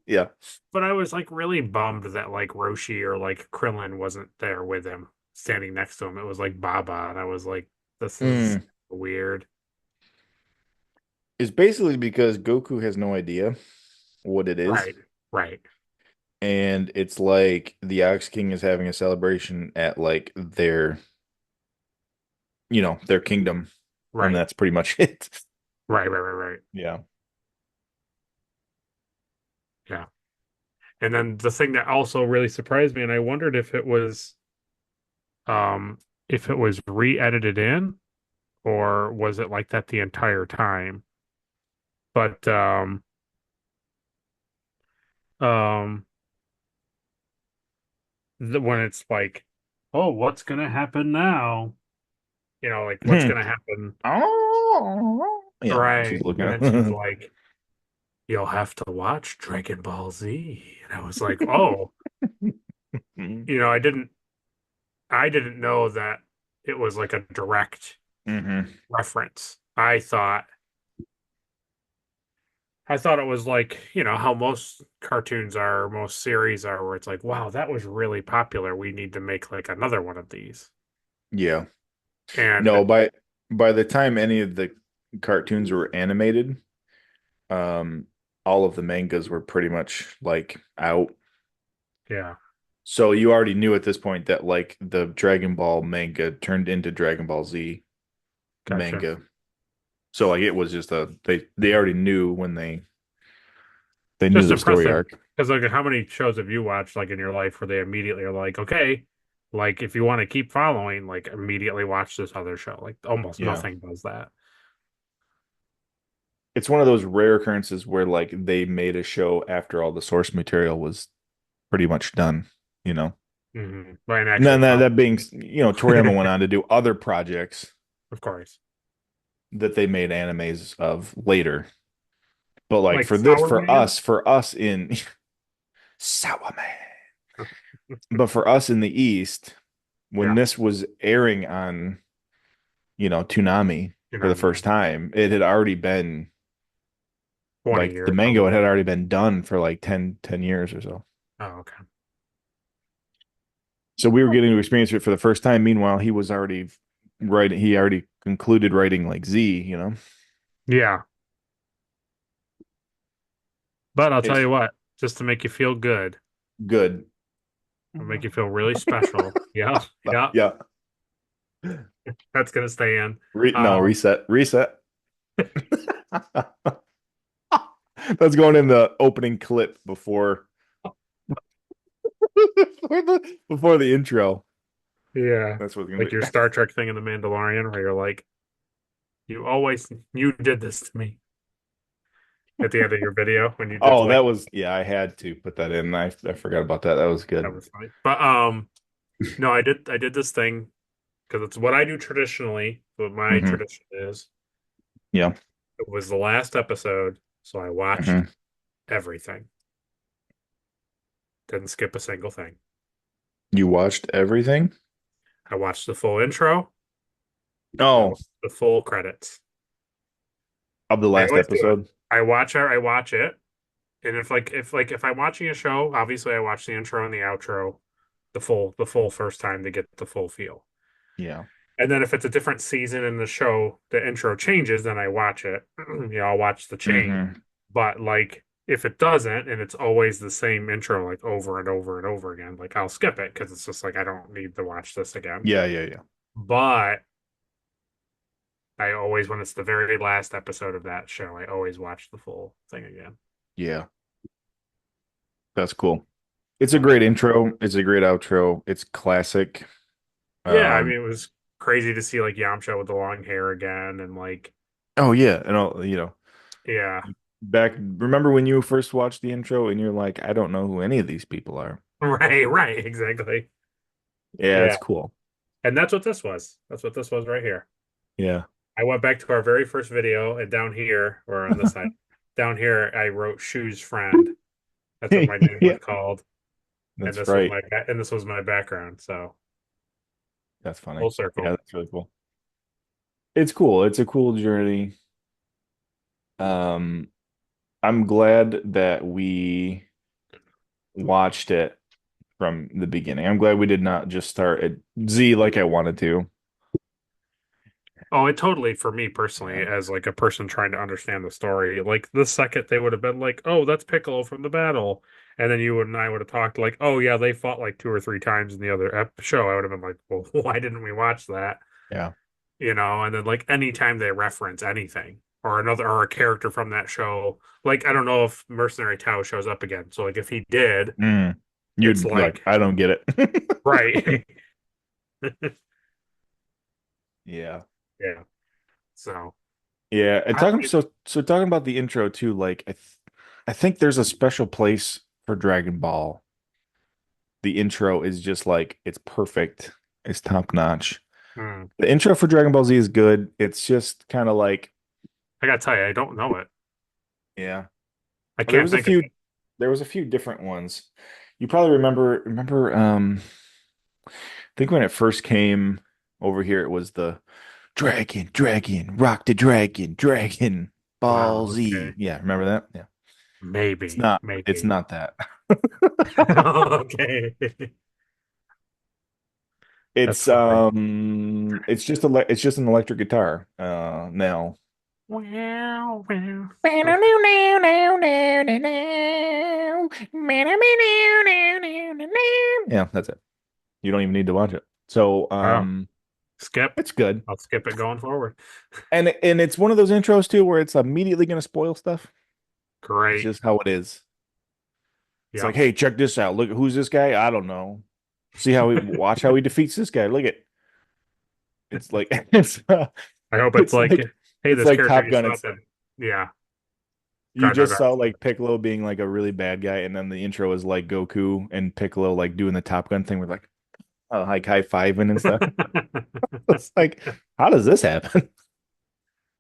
Yeah. But I was like really bummed that like Roshi or like Krillin wasn't there with him, standing next to him. It was like Baba, and I was like, this is Mm. weird. It's basically because Goku has no idea what it is. Right, right, And it's like the Ox King is having a celebration at like their kingdom. And right, that's pretty much it. right. Yeah. Yeah. And then the thing that also really surprised me, and I wondered um if it was re-edited in or was it like that the entire time? But um when it's like, oh, what's gonna happen now? You know, like what's gonna happen? Oh, yeah. She's Right. looking And then she's at. like, you'll have to watch Dragon Ball Z. And I was like, oh, you know, I didn't know that it was like a direct Mm-hmm. reference. I thought it was like, you know, how most cartoons are, most series are, where it's like, wow, that was really popular. We need to make like another one of these. Yeah. And No, by the time any of the cartoons were animated, um, all of the mangas were pretty much like out. yeah, So you already knew at this point that like the Dragon Ball manga turned into Dragon Ball Z Gotcha. manga. So like it was just they already knew when they knew Just the story impressive. arc. Because like how many shows have you watched like in your life where they immediately are like, okay, like if you want to keep following, like immediately watch this other show. Like almost Yeah. nothing does that. It's one of those rare occurrences where like they made a show after all the source material was pretty much done, you know. By an And actual then follow. that being, Toriyama went on to do other projects Of course. that they made animes of later. But like Like for this, Sour Man? for us in Sour Man. But for us in the East, when Yeah. this was airing on, Toonami You for know, the yeah. first time, it had already been 20 like the years manga had probably. already been done for like ten years or so. Oh, okay. So we were getting to experience it for the first time. Meanwhile, he already concluded writing like Z, Yeah. But I'll tell It's you what, just to make you feel good, good. it'll make you feel really special. Yeah. Yeah. Yeah. That's gonna stay in. No, Um, reset. That's going in the opening clip before the intro. yeah. That's what's gonna Like be. your Star Trek thing in The Mandalorian where you're like, you did this to me at the end of your video when you did Oh, like yeah, I had to put that in. I forgot about that. That was that good. was funny. But no, I did this thing because it's what I do traditionally, what my Hmm. tradition is. Yeah. It was the last episode, so I watched Hmm. everything. Didn't skip a single thing. You watched everything? I watched the full intro and I Oh, watched the full credits. of the I last always do it. episode? I watch it, and if I'm watching a show, obviously I watch the intro and the outro the full first time to get the full feel. Yeah. And then if it's a different season in the show, the intro changes, then I watch it. I'll watch the change. Hmm. But like if it doesn't and it's always the same intro like over and over and over again, like I'll skip it because it's just like I don't need to watch this again. Yeah, yeah, yeah. But I always, when it's the very last episode of that show, I always watch the full thing again. Yeah. That's cool. It's a great intro. It's a great outro. It's classic. Yeah, I Um, mean, it was crazy to see like Yamcha with the long hair again, and like, oh yeah, and yeah, remember when you first watched the intro and you're like, I don't know who any of these people are. right, exactly. Yeah, it's Yeah, cool. and that's what this was. That's what this was right here. Yeah. I went back to our very first video, and down here, or on this side, down here, I wrote "Shoe's friend." That's what my name was Yeah, called, and that's right. this was my background. So That's funny. full Yeah, circle. that's really cool. It's cool. It's a cool journey. Um, I'm glad that we watched it from the beginning. I'm glad we did not just start at Z like I wanted to. Oh, it totally, for me personally, Yeah. as like a person trying to understand the story, like the second they would have been like, "Oh, that's Piccolo from the battle," and then you and I would have talked like, "Oh yeah, they fought like two or three times in the other show," I would have been like, "Well, why didn't we watch that?" Yeah. And then like anytime they reference anything or another or a character from that show, like I don't know if Mercenary Tao shows up again. So like if he did, Mm. it's You'd like, like I don't get it. right, Yeah. yeah. So Yeah. And I, talking about the intro too, like I think there's a special place for Dragon Ball. The intro is just like it's perfect. It's top notch. hmm, The intro for Dragon Ball Z is good. It's just kind of like, I gotta tell you, I don't know it. yeah. I There can't was a think of few it. there was a few different ones. You probably remember I think when it first came over here it was the Dragon, Rock the Dragon, Ball Wow. Z. Okay. Yeah, remember that? Yeah. It's Maybe. not that. Okay. That's funny. It's just an electric guitar now. Wow. Wow. Yeah, that's it. You don't even need to watch it. So, Oh, skip. it's good. I'll skip it going forward. And it's one of those intros too where it's immediately going to spoil stuff. It's Great. just how it is. It's like, Yep. hey, check this out. Look, who's this guy? I don't know. See how he watch how he defeats this guy. Look at it's like I hope it's it's like, like hey, it's this like character Top you Gun. saw It's that, yeah, you drive, drive, just drive. saw like Piccolo being like a really bad guy, and then the intro is like Goku and Piccolo like doing the Top Gun thing with like high fiving and stuff. It's like, how does this happen?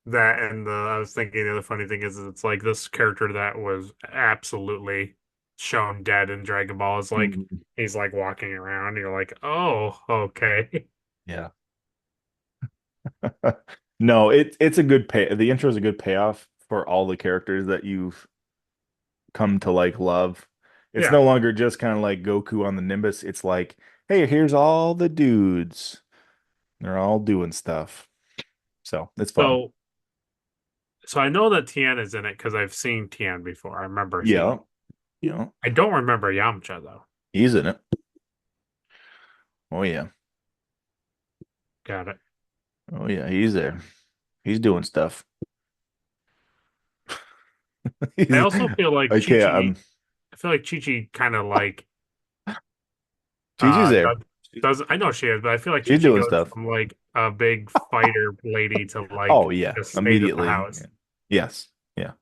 That and I was thinking the other funny thing is it's like this character that was absolutely shown dead in Dragon Ball is like Mhm. he's like walking around. And you're like, oh, okay, Yeah. No, it's a good pay. The intro is a good payoff for all the characters that you've come to like love. It's yeah. no longer just kind of like Goku on the Nimbus. It's like, hey, here's all the dudes. They're all doing stuff. So it's fun. So so I know that Tien is in it because I've seen Tien before. I remember seeing. Yeah. Yeah. I don't remember Yamcha though. He's in it. Oh yeah. Got it. Oh yeah. He's there. He's doing stuff. I He's also feel like Chi okay. Chi. I feel like Chi Chi kind of like Gigi's there. does I know she is, but I feel like Chi She's Chi doing goes stuff. from like a big fighter lady to Oh like yeah. just stays at the Immediately. Yeah. house. Yes. Yeah.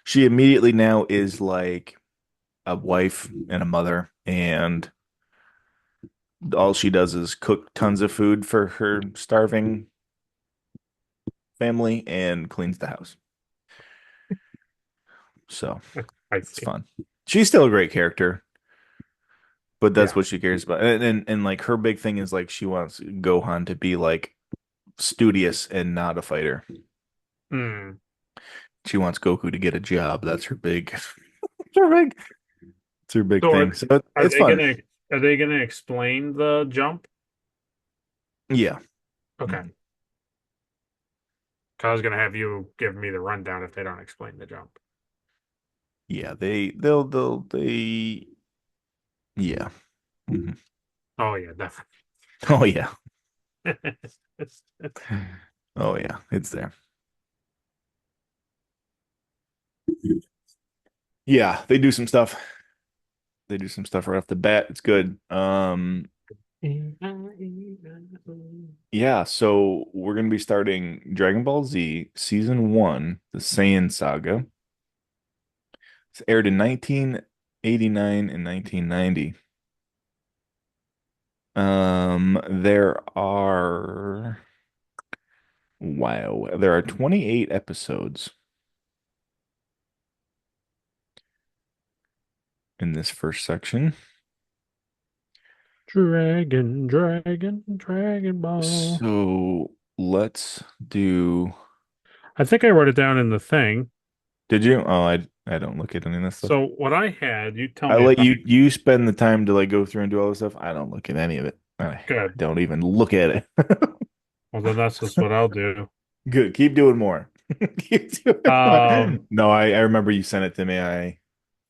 She immediately now is like a wife and a mother, and all she does is cook tons of food for her starving family and cleans the house. So I it's see. fun. She's still a great character, but that's Yeah. what she cares about. And like her big thing is like she wants Gohan to be like studious and not a fighter. Hmm. She wants Goku to get a job. That's her big, her big, it's her big So thing. So are it's they fun. gonna explain the jump? Yeah. Okay. Mhm. 'Cause I was gonna have you give me the rundown if they don't explain the jump. Yeah. Yeah. Mhm. Oh yeah, definitely. Oh yeah. Oh yeah. It's there. Yeah, they do some stuff. They do some stuff right off the bat. It's good. Yeah, so we're gonna be starting Dragon Ball Z Season 1, the Saiyan Saga. It's aired in 1989 and 1990. There are wow, there are 28 episodes in this first section. Dragon Ball. So let's do. I think I wrote it down in the thing. Did you? Oh, I don't look at any of this stuff. So what I had, you tell I me if let I'm you spend the time to like go through and do all this stuff. I don't look at any of it. I good. don't even look at it. Well, then that's just what I'll do. Good. Keep doing more. Keep doing more. Um, No, I remember you sent it to me.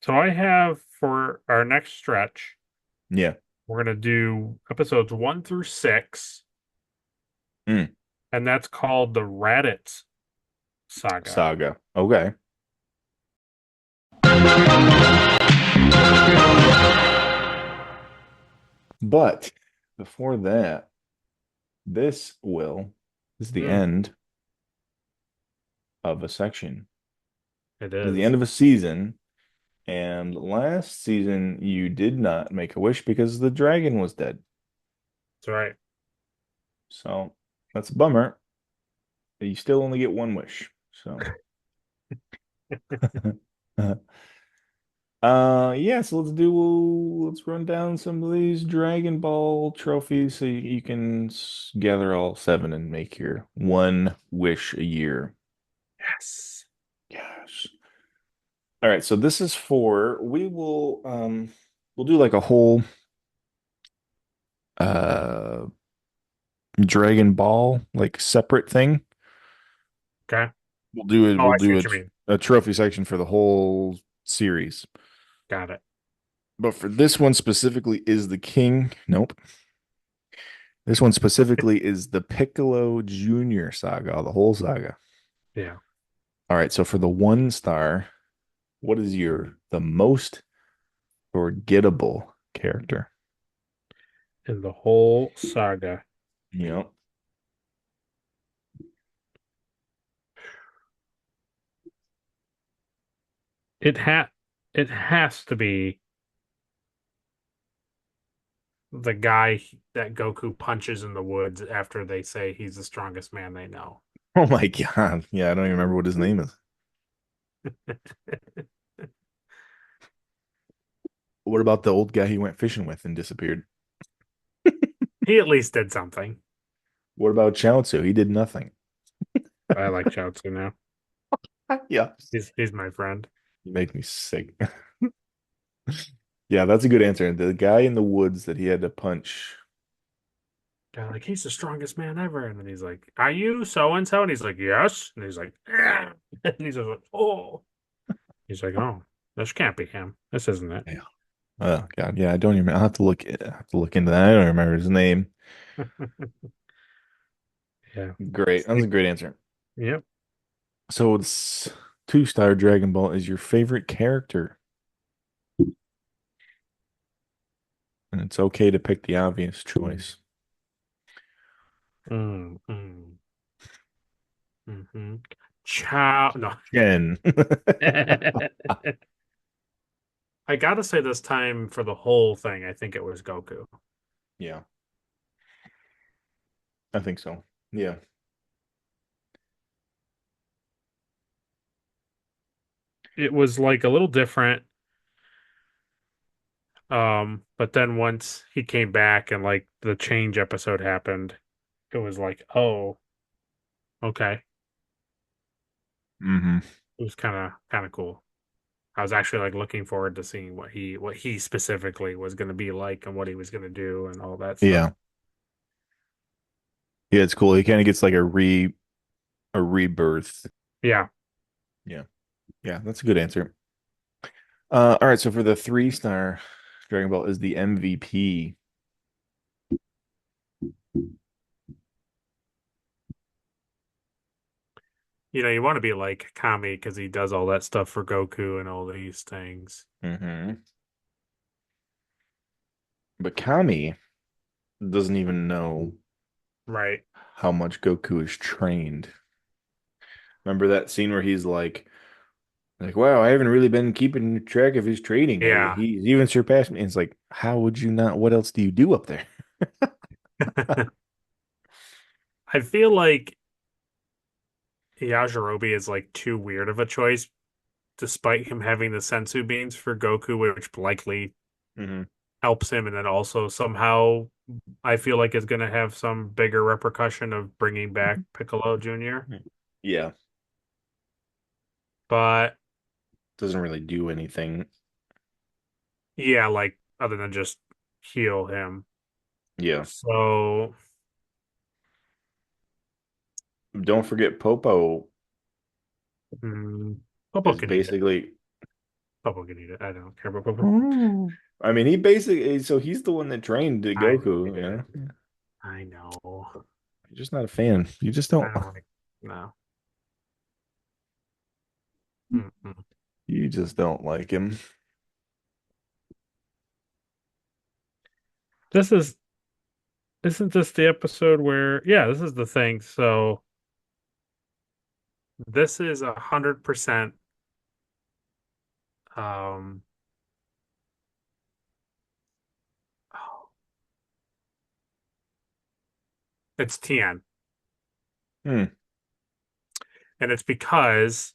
so I have for our next stretch, Yeah. we're gonna do episodes 1 through 6, Mm. and that's called the Raditz Saga. Saga. Okay. But before that, this is the Hmm, end of a section. it This is the is. end of a season. And last season, you did not make a wish because the dragon was dead. That's right. So that's a bummer. You still only get one wish. So, yeah, so let's run down some of these Dragon Ball trophies so you can gather all seven and make your one wish a year. Yes. Gosh. All right, so this is for we'll do like a whole uh Dragon Ball like separate thing. Okay. We'll do it. Oh, We'll I see do what you mean. a trophy section for the whole series. Got it. But for this one specifically is the king. Nope. This one specifically is the Piccolo Junior saga, the whole saga. Yeah. All right, so for the 1 star, what is your the most forgettable character? In the whole saga. Yep. It ha it has to be the guy that Goku punches in the woods after they say he's the strongest man they know. Oh my God. Yeah, I don't even remember what his name is. What about the old guy he went fishing with and disappeared? He at least did something. What about Chaozu? He did nothing. I like Chaozu now. Yeah. He's my friend. You make me sick. Yeah, that's a good answer. The guy in the woods that he had to punch. Guy like he's the strongest man ever, and then he's like, "Are you so and so?" And he's like, "Yes." And he's like, "Ah." And he's just like, "Oh." He's like, "Oh, this can't be him. This isn't it." Yeah. Oh God, yeah, I don't even. I have to look into that. I don't remember his name. Yeah. Great, that was a great answer. Yep. So it's 2 star Dragon Ball is your favorite character, and it's okay to pick the obvious choice. Mm, mm, mm-hmm. Chow. No. Jen. I gotta say this time for the whole thing, I think it was Goku. Yeah, I think so. Yeah. It was like a little different. But then once he came back and like the change episode happened, it was like, oh, okay. Hmm. It was kind of cool. I was actually like looking forward to seeing what he specifically was going to be like and what he was going to do and all that stuff. Yeah. Yeah, it's cool. He kind of gets like a rebirth. Yeah. Yeah. Yeah, that's a good answer. All right, so for the 3 star Dragon Ball is the MVP. You want to be like Kami because he does all that stuff for Goku and all these things. Hmm. But Kami doesn't even know Right. how much Goku is trained. Remember that scene where he's like, wow, I haven't really been keeping track of his training. Yeah. He's even surpassed me. And it's like, how would you not? What else do you do up there? I feel like Yajirobe is like too weird of a choice, despite him having the sensu beans for Goku, which likely Hmm. helps him, and then also somehow I feel like is going to have some bigger repercussion of bringing back Piccolo Jr. Yeah, But doesn't really do anything. yeah, like other than just heal him. Yeah. So Don't forget Popo mm, Popo is can eat it. basically. Popo can eat it. I don't care about Popo. Mm. I mean, he basically, so he's the one that trained I Goku, you know? I know. You're just not a fan. You just I don't, don't like no. Mm-mm. you just don't like him. This is isn't this the episode where yeah, this is the thing. So this is 100% um oh, it's Tien. Hmm. And it's because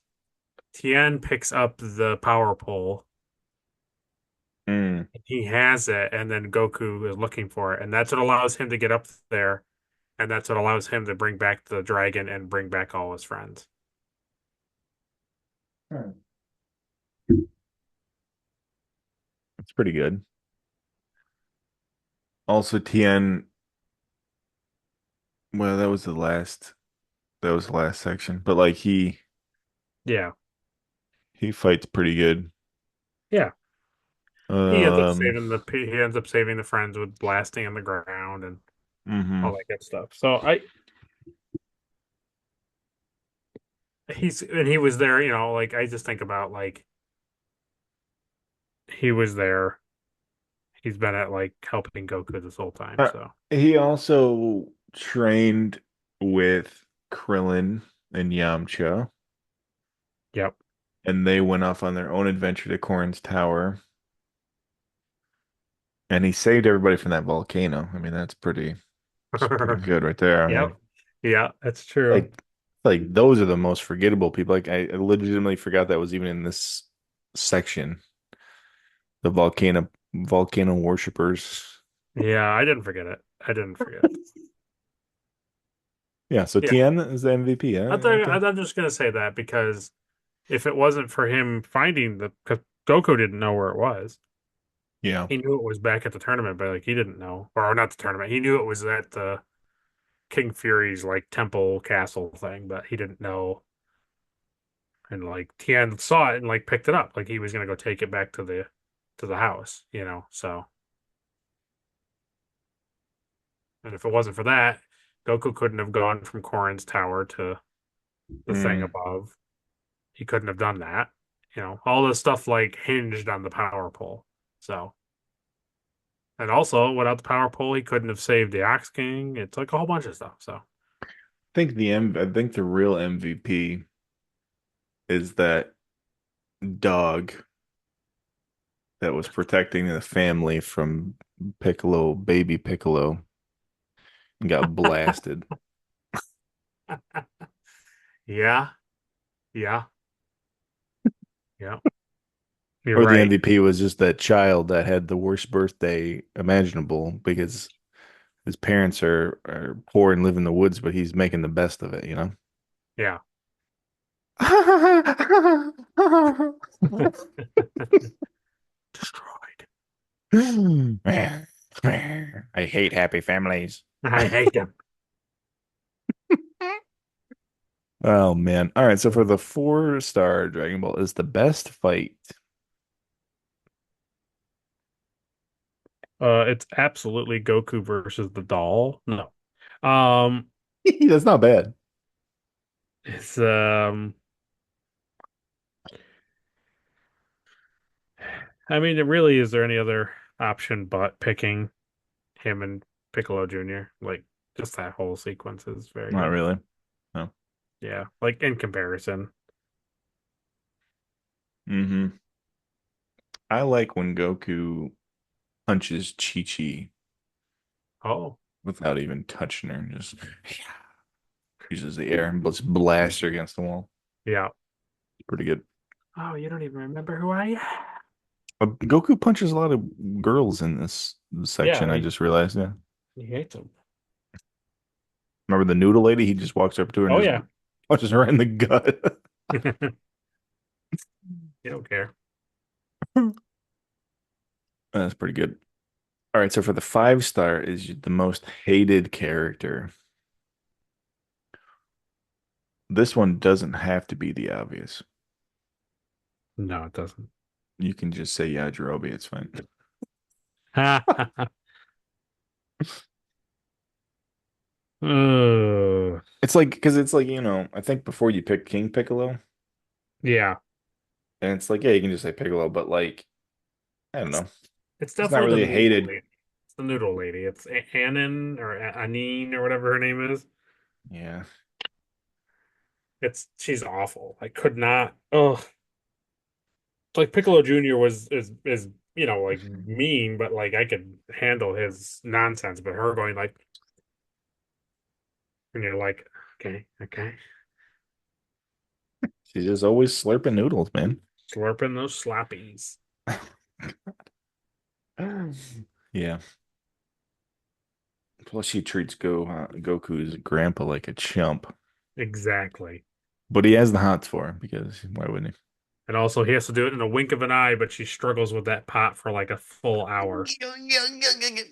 Tien picks up the power pole. Hmm. He has it, and then Goku is looking for it, and that's what allows him to get up there, and that's what allows him to bring back the dragon and bring back all his friends. Hmm. It's pretty good. Also, Tien, well, that was the last section, but like Yeah, he fights pretty good. yeah. Um, he ends up saving the friends with blasting in the ground and hmm all that good stuff. So he was there, like I just think about like he was there. He's been at like helping Goku this whole time. So He also trained with Krillin and Yamcha, yep. and they went off on their own adventure to Korran's Tower. And he saved everybody from that volcano. I mean, it's pretty good right there. I Yep. mean, Yeah, that's true. like those are the most forgettable people. Like I legitimately forgot that was even in this section. The volcano worshippers. Yeah, I didn't forget it. I didn't forget. Yeah, so Yeah. Tien is the MVP. Yeah, okay. I'm just gonna say that because if it wasn't for him finding because Goku didn't know where it was. Yeah. He knew it was back at the tournament, but like he didn't know, or not the tournament. He knew it was at the King Fury's like temple castle thing, but he didn't know. And like Tien saw it and like picked it up, like he was gonna go take it back to the house, So, and if it wasn't for that, Goku couldn't have gone from Korin's tower to the thing Mm. above. He couldn't have done that. All this stuff like hinged on the power pole. So, and also without the power pole, he couldn't have saved the Ox King. It's like a whole bunch of stuff. So, I think the real MVP is that dog that was protecting the family from Piccolo, baby Piccolo, and got blasted. yeah, yeah, yeah. You're Or the right. MVP was just that child that had the worst birthday imaginable because his parents are poor and live in the woods, but he's making the best of it, you know? Yeah. Destroyed. I hate happy families. I hate them. Oh man. All right, so for the 4-star Dragon Ball is the best fight. It's absolutely Goku versus the doll. No. Um, That's not bad. it's I mean, it really is there any other option but picking him and Piccolo Jr.? Like just that whole sequence is very Not good. really. No. Yeah, like in comparison. Hmm. I like when Goku punches Chi-Chi Oh, without even touching her, just uses the air and just blasts her against the wall. yeah. Pretty good. Oh, you don't even remember who I am. Goku punches a lot of girls in this Yeah, section. I just realized. Yeah. he hates him. Remember the noodle lady? He just walks up to her and Oh just yeah. punches her right in the gut. You don't care. That's pretty good. All right, so for the 5-star is the most hated character. This one doesn't have to be the obvious. No, it doesn't. You can just say Yajirobe, it's fine. Uh, It's like because it's like, I think before you pick King Piccolo, yeah. and it's like, yeah, you can just say Piccolo, but like, I don't It's know. it's It's not definitely the really a noodle hated. lady. It's the noodle lady. It's Annan or Anine or whatever her name is. Yeah. She's awful. I could not. Oh, like Piccolo Jr. is like mean, but like I could handle his nonsense. But her going like, and you're like, okay, okay, She's just always slurping noodles, man. slurping those slappies. Yeah. Plus, she treats Goku's grandpa like a chump. Exactly. But he has the hots for her because why wouldn't And also, he has to do it in a wink of an eye, but she struggles with that pot for like a full hour. he?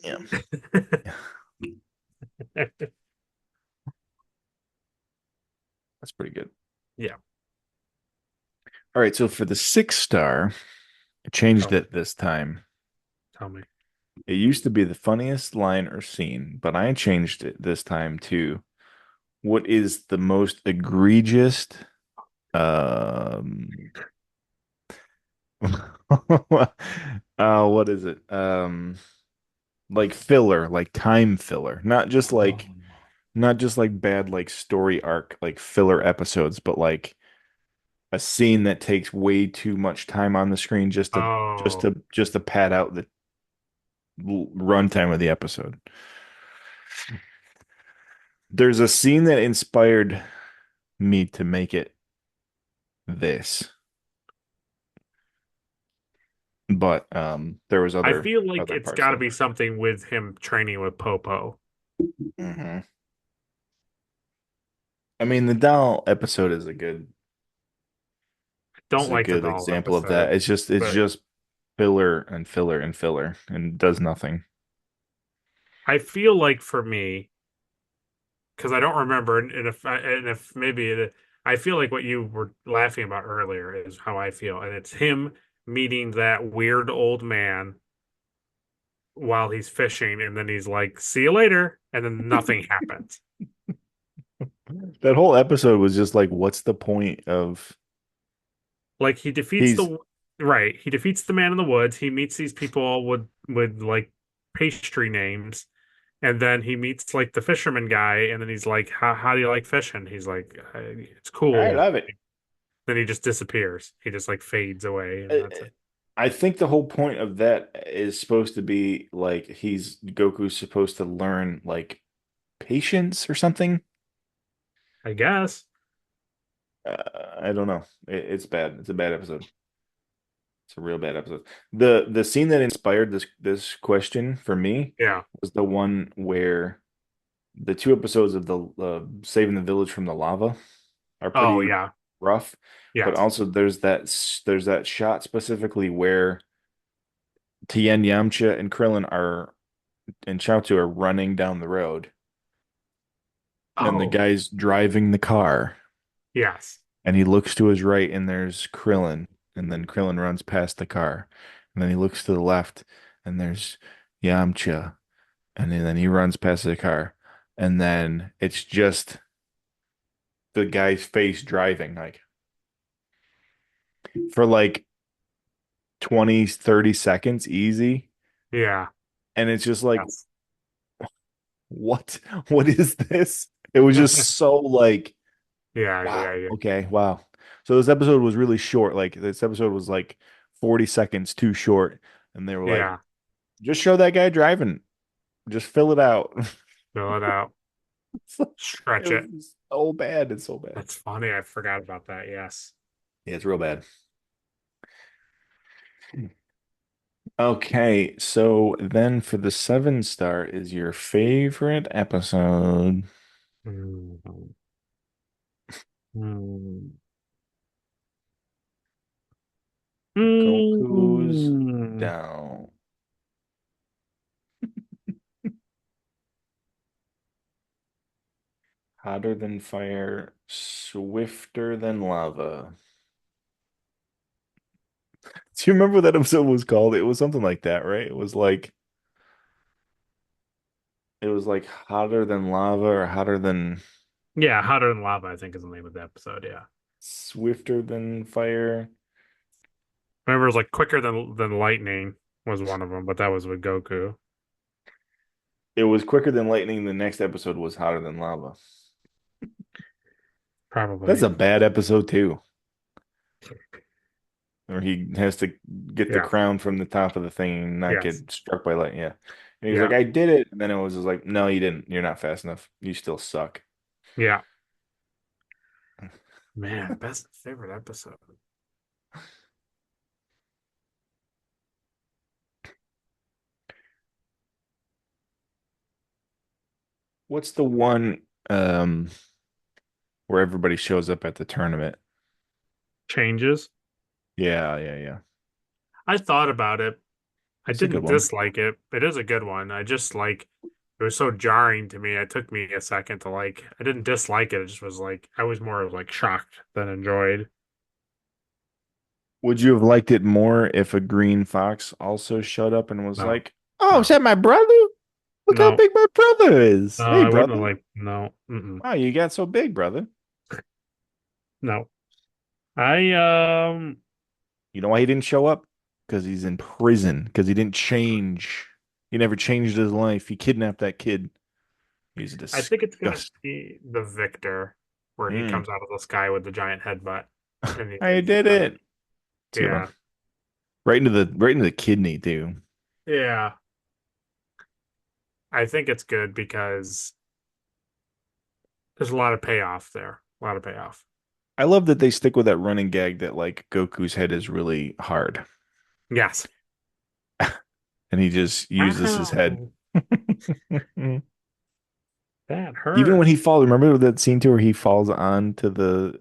Yeah. That's pretty good. Yeah. All right, so for the 6-star, I changed Oh, it this time. Tell me. It used to be the funniest line or scene, but I changed it this time to what is the most egregious um what is it? Like filler, like time filler. Oh. Not just like bad like story arc, like filler episodes, but like a scene that takes way too much time on the screen Oh, just to pad out the runtime of the episode. There's a scene that inspired me to make it this, but there was I feel like other it's parts got to of be something with him training with Popo. it. I mean, the doll episode is Don't a like the good doll example of that. episode, It's but just filler and filler and filler and does nothing. I feel like for me, because I don't remember, and if maybe I feel like what you were laughing about earlier is how I feel, and it's him meeting that weird old man while he's fishing, and then he's like, "See you later," and then nothing happens. That whole episode was just like, what's the point of Like he defeats he's the right, he defeats the man in the woods. He meets these people with like pastry names, and then he meets like the fisherman guy, and then he's like, "How do you like fishing?" He's like, "It's I cool." love it. Then he just disappears. He just like fades away, and I that's it. I think the whole point of that is supposed to be like he's Goku's supposed to learn like patience or something. I guess. I don't know. It's bad. It's a bad episode. It's a real bad episode. The scene that inspired this question for me Yeah. was the one where the two episodes of the saving the village from the lava are Oh pretty yeah. rough, but Yes. also there's that shot specifically where Tien, Yamcha, and Krillin are and Chaozu are running down the road, and the Oh guy's driving the car, yes. and he looks to his right, and there's Krillin, and then Krillin runs past the car, and then he looks to the left, and there's Yamcha, and then he runs past the car, and then it's just the guy's face driving like for like 20, 30 seconds easy, Yeah. and it's just like Yes. what what is this? It was just so like Yeah. wow, Yeah. Yeah. okay, wow. So this episode was really short. Like this episode was like 40 seconds too short, and they were like, Yeah. just show that guy driving, just fill it out. Fill it out. It's like- it Stretch it. was so bad. It's so bad. That's funny. I forgot about that. Yes. Yeah, it's real bad. Okay, so then for the 7 star is your favorite episode. Mm. Mm. Goku's Mm. down. Hotter than fire, swifter than lava. Do you remember what that episode was called? It was something like that, right? It was like hotter than lava or hotter than Yeah, hotter than lava, I think is the name of the episode. Yeah. swifter than fire. Remember, it was like quicker than lightning was one of them, but that was with Goku. It was quicker than lightning. The next episode was hotter than lava. That's Probably. a bad episode too. Or he has to get the Yeah. crown from the top of the thing and not Yes. get struck by lightning. Yeah. And he was like, Yeah. I did it. And then it was just like, no, you didn't. You're not fast enough. You still suck. Yeah. Man, best favorite episode. What's the one where everybody shows up at the tournament? Changes. Yeah, yeah, yeah. I thought about it. I It's a good didn't one. dislike it. It is a good one. I just like it was so jarring to me. It took me a second to like. I didn't dislike it. It just was like I was more like shocked than enjoyed. Would you have liked it more if a green fox also showed up and was No, like, "Oh, is no, that my brother? Look how no, big my brother is. no. Hey, I wouldn't have brother. like no, mm-mm, Wow, you got so big, brother." no. I You know why he didn't show up? Because he's in prison. Because he didn't change. He never changed his life. He kidnapped that kid. He's I think it's gonna disgusting. be the Victor, where he Mm. comes out of the sky with the giant headbutt, and I he's did the it. To yeah, right into the kidney too. yeah. I think it's good because there's a lot of payoff there. A lot of payoff. I love that they stick with that running gag that like Goku's head is really hard, Yes. and he just uses his head. Ow, that Even when hurt. he falls, remember that scene too where he falls onto the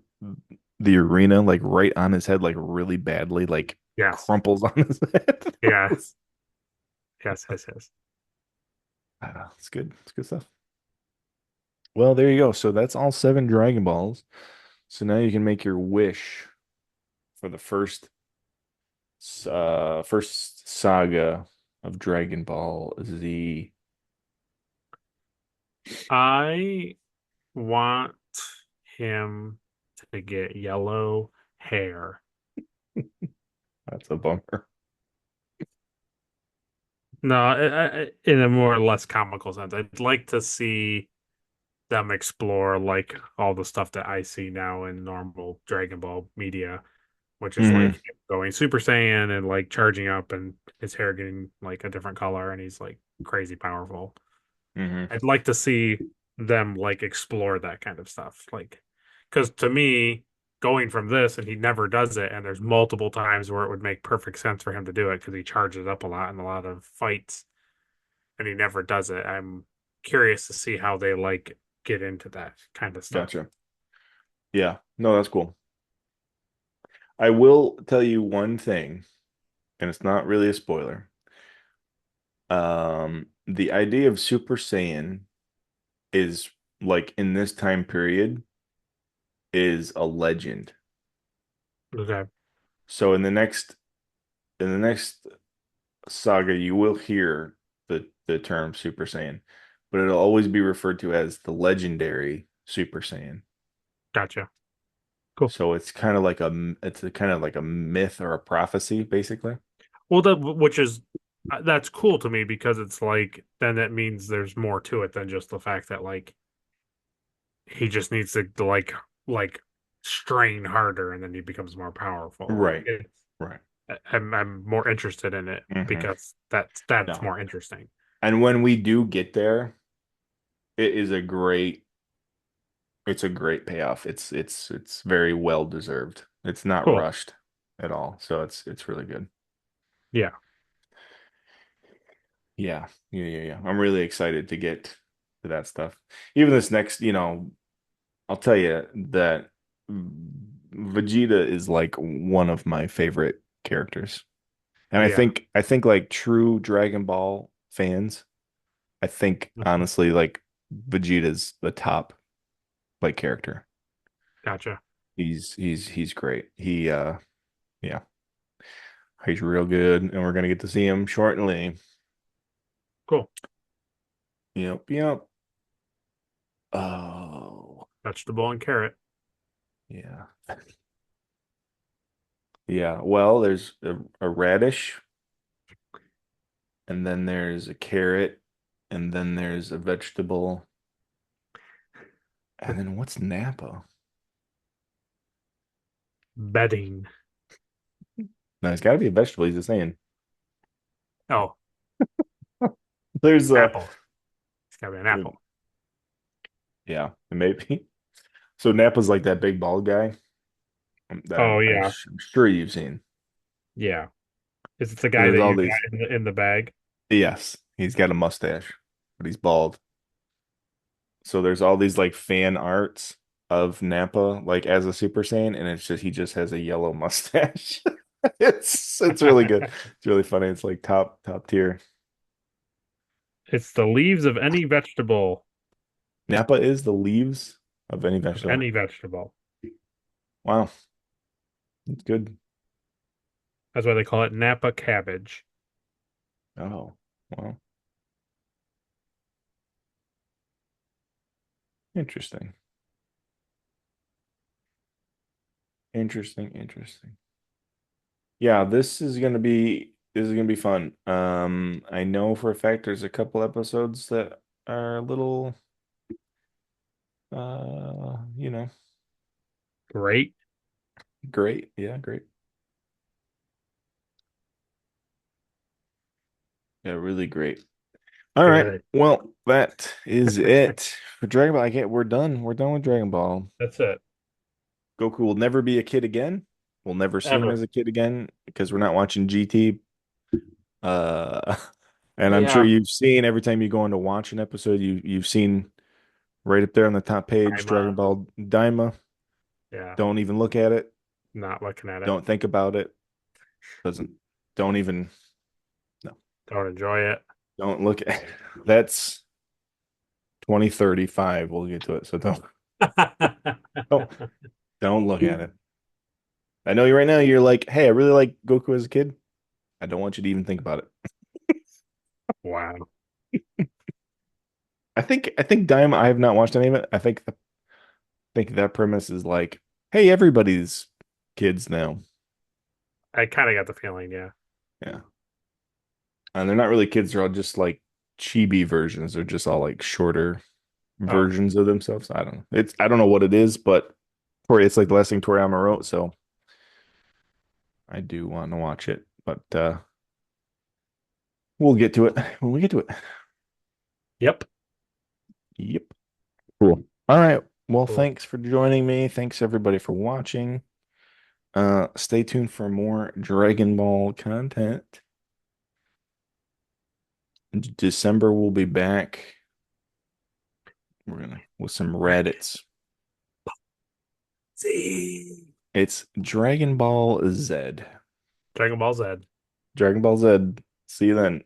arena, like right on his head, like really badly, like Yes. crumples on his head. Yes. Yes. Yes. Yes. It's good. It's good stuff. Well, there you go. So that's all seven Dragon Balls. So now you can make your wish for the first saga of Dragon Ball Z. I want him to get yellow hair. That's a bummer. No, in a more or less comical sense. I'd like to see them explore like all the stuff that I see now in normal Dragon Ball media, which is Hmm. like going Super Saiyan and like charging up and his hair getting like a different color and he's like crazy powerful. Hmm. I'd like to see them like explore that kind of stuff. Like, because to me, going from this and he never does it, and there's multiple times where it would make perfect sense for him to do it because he charges up a lot in a lot of fights and he never does it. I'm curious to see how they like get into that kind of stuff. Gotcha. Yeah. No, that's cool. I will tell you one thing, and it's not really a spoiler. The idea of Super Saiyan is like in this time period is a legend. Okay, So in the next saga, you will hear the term Super Saiyan, but it'll always be referred to as the legendary Super Saiyan. gotcha. Cool. So it's a kind of like a myth or a prophecy, basically. Well, that which is that's cool to me because it's like then that means there's more to it than just the fact that like he just needs to like strain harder and then he becomes more powerful. Like Right, right. I'm more interested in it Hmm. because that's No. more interesting. And when we do get there, it is it's a great payoff. It's very well deserved. It's not Cool. rushed at all. So it's really good. Yeah. Yeah. Yeah, yeah, yeah. I'm really excited to get to that stuff. Even this next, I'll tell you that Vegeta is like one of my favorite characters. And I Yeah. think I think like true Dragon Ball fans, I think Mhm. honestly like Vegeta's the top like character. Gotcha. He's great. Yeah, he's real good and we're gonna get to see him shortly. Cool. Yep, yep. Oh, Vegetable and carrot. yeah. Yeah. Well, there's a radish, and then there's a carrot, and then there's a vegetable, and then what's Napa? Bedding. No, it's got to be a vegetable. He's just saying. Oh, There's a apple. It's gotta be an apple. yeah, maybe. So Napa's like that big bald guy that Oh I'm yeah. I'm sure you've seen. Yeah. Is it the So guy there's that all you these. got in the bag? Yes, he's got a mustache, but he's bald. So there's all these like fan arts of Nappa like as a Super Saiyan, and it's just he just has a yellow mustache. It's really good. It's really funny. It's like top tier. It's the leaves of any vegetable. Nappa is the leaves of any Of vegetable. any vegetable. Wow, it's good. That's why they call it Napa cabbage. Oh, well, interesting. Interesting. Yeah, this is gonna be fun. I know for a fact there's a couple episodes that are a little you know, Great. great. Yeah, great. Yeah, really great. All right. Good. Well, that is it for Dragon Ball. We're done. We're done with Dragon Ball. That's it. Goku will never be a kid again. We'll never see him as Ever. a kid again because we're not watching GT. Uh, and I'm sure Yeah. you've seen every time you go in to watch an episode, you've seen right up there on the top page, I'm Dragon Ball Daima. yeah, Don't even look at it. not looking at it. Don't think about it. Doesn't. Don't even. No. Don't enjoy it. Don't look at. That's 2035. We'll get to it. So don't don't look at it. I know you right now. You're like, hey, I really like Goku as a kid. I don't want you to even think about it. Wow. I think Daima. I have not watched any of it. I think that premise is like, hey, everybody's kids now. I kind of got the feeling, yeah. Yeah. And they're not really kids, they're all just like chibi versions. They're just all like shorter Oh, versions of themselves. I don't know. I don't know what it is, but it's like the last thing Toriyama wrote, so I do want to watch it. But we'll get to it when we get to it. yep. Yep. Cool. All right. Well, Cool. thanks for joining me. Thanks everybody for watching. Stay tuned for more Dragon Ball content. December we'll be back. We're gonna with some Reddits. See. It's Dragon Ball Z. Dragon Ball Z. Dragon Ball Z. See you then.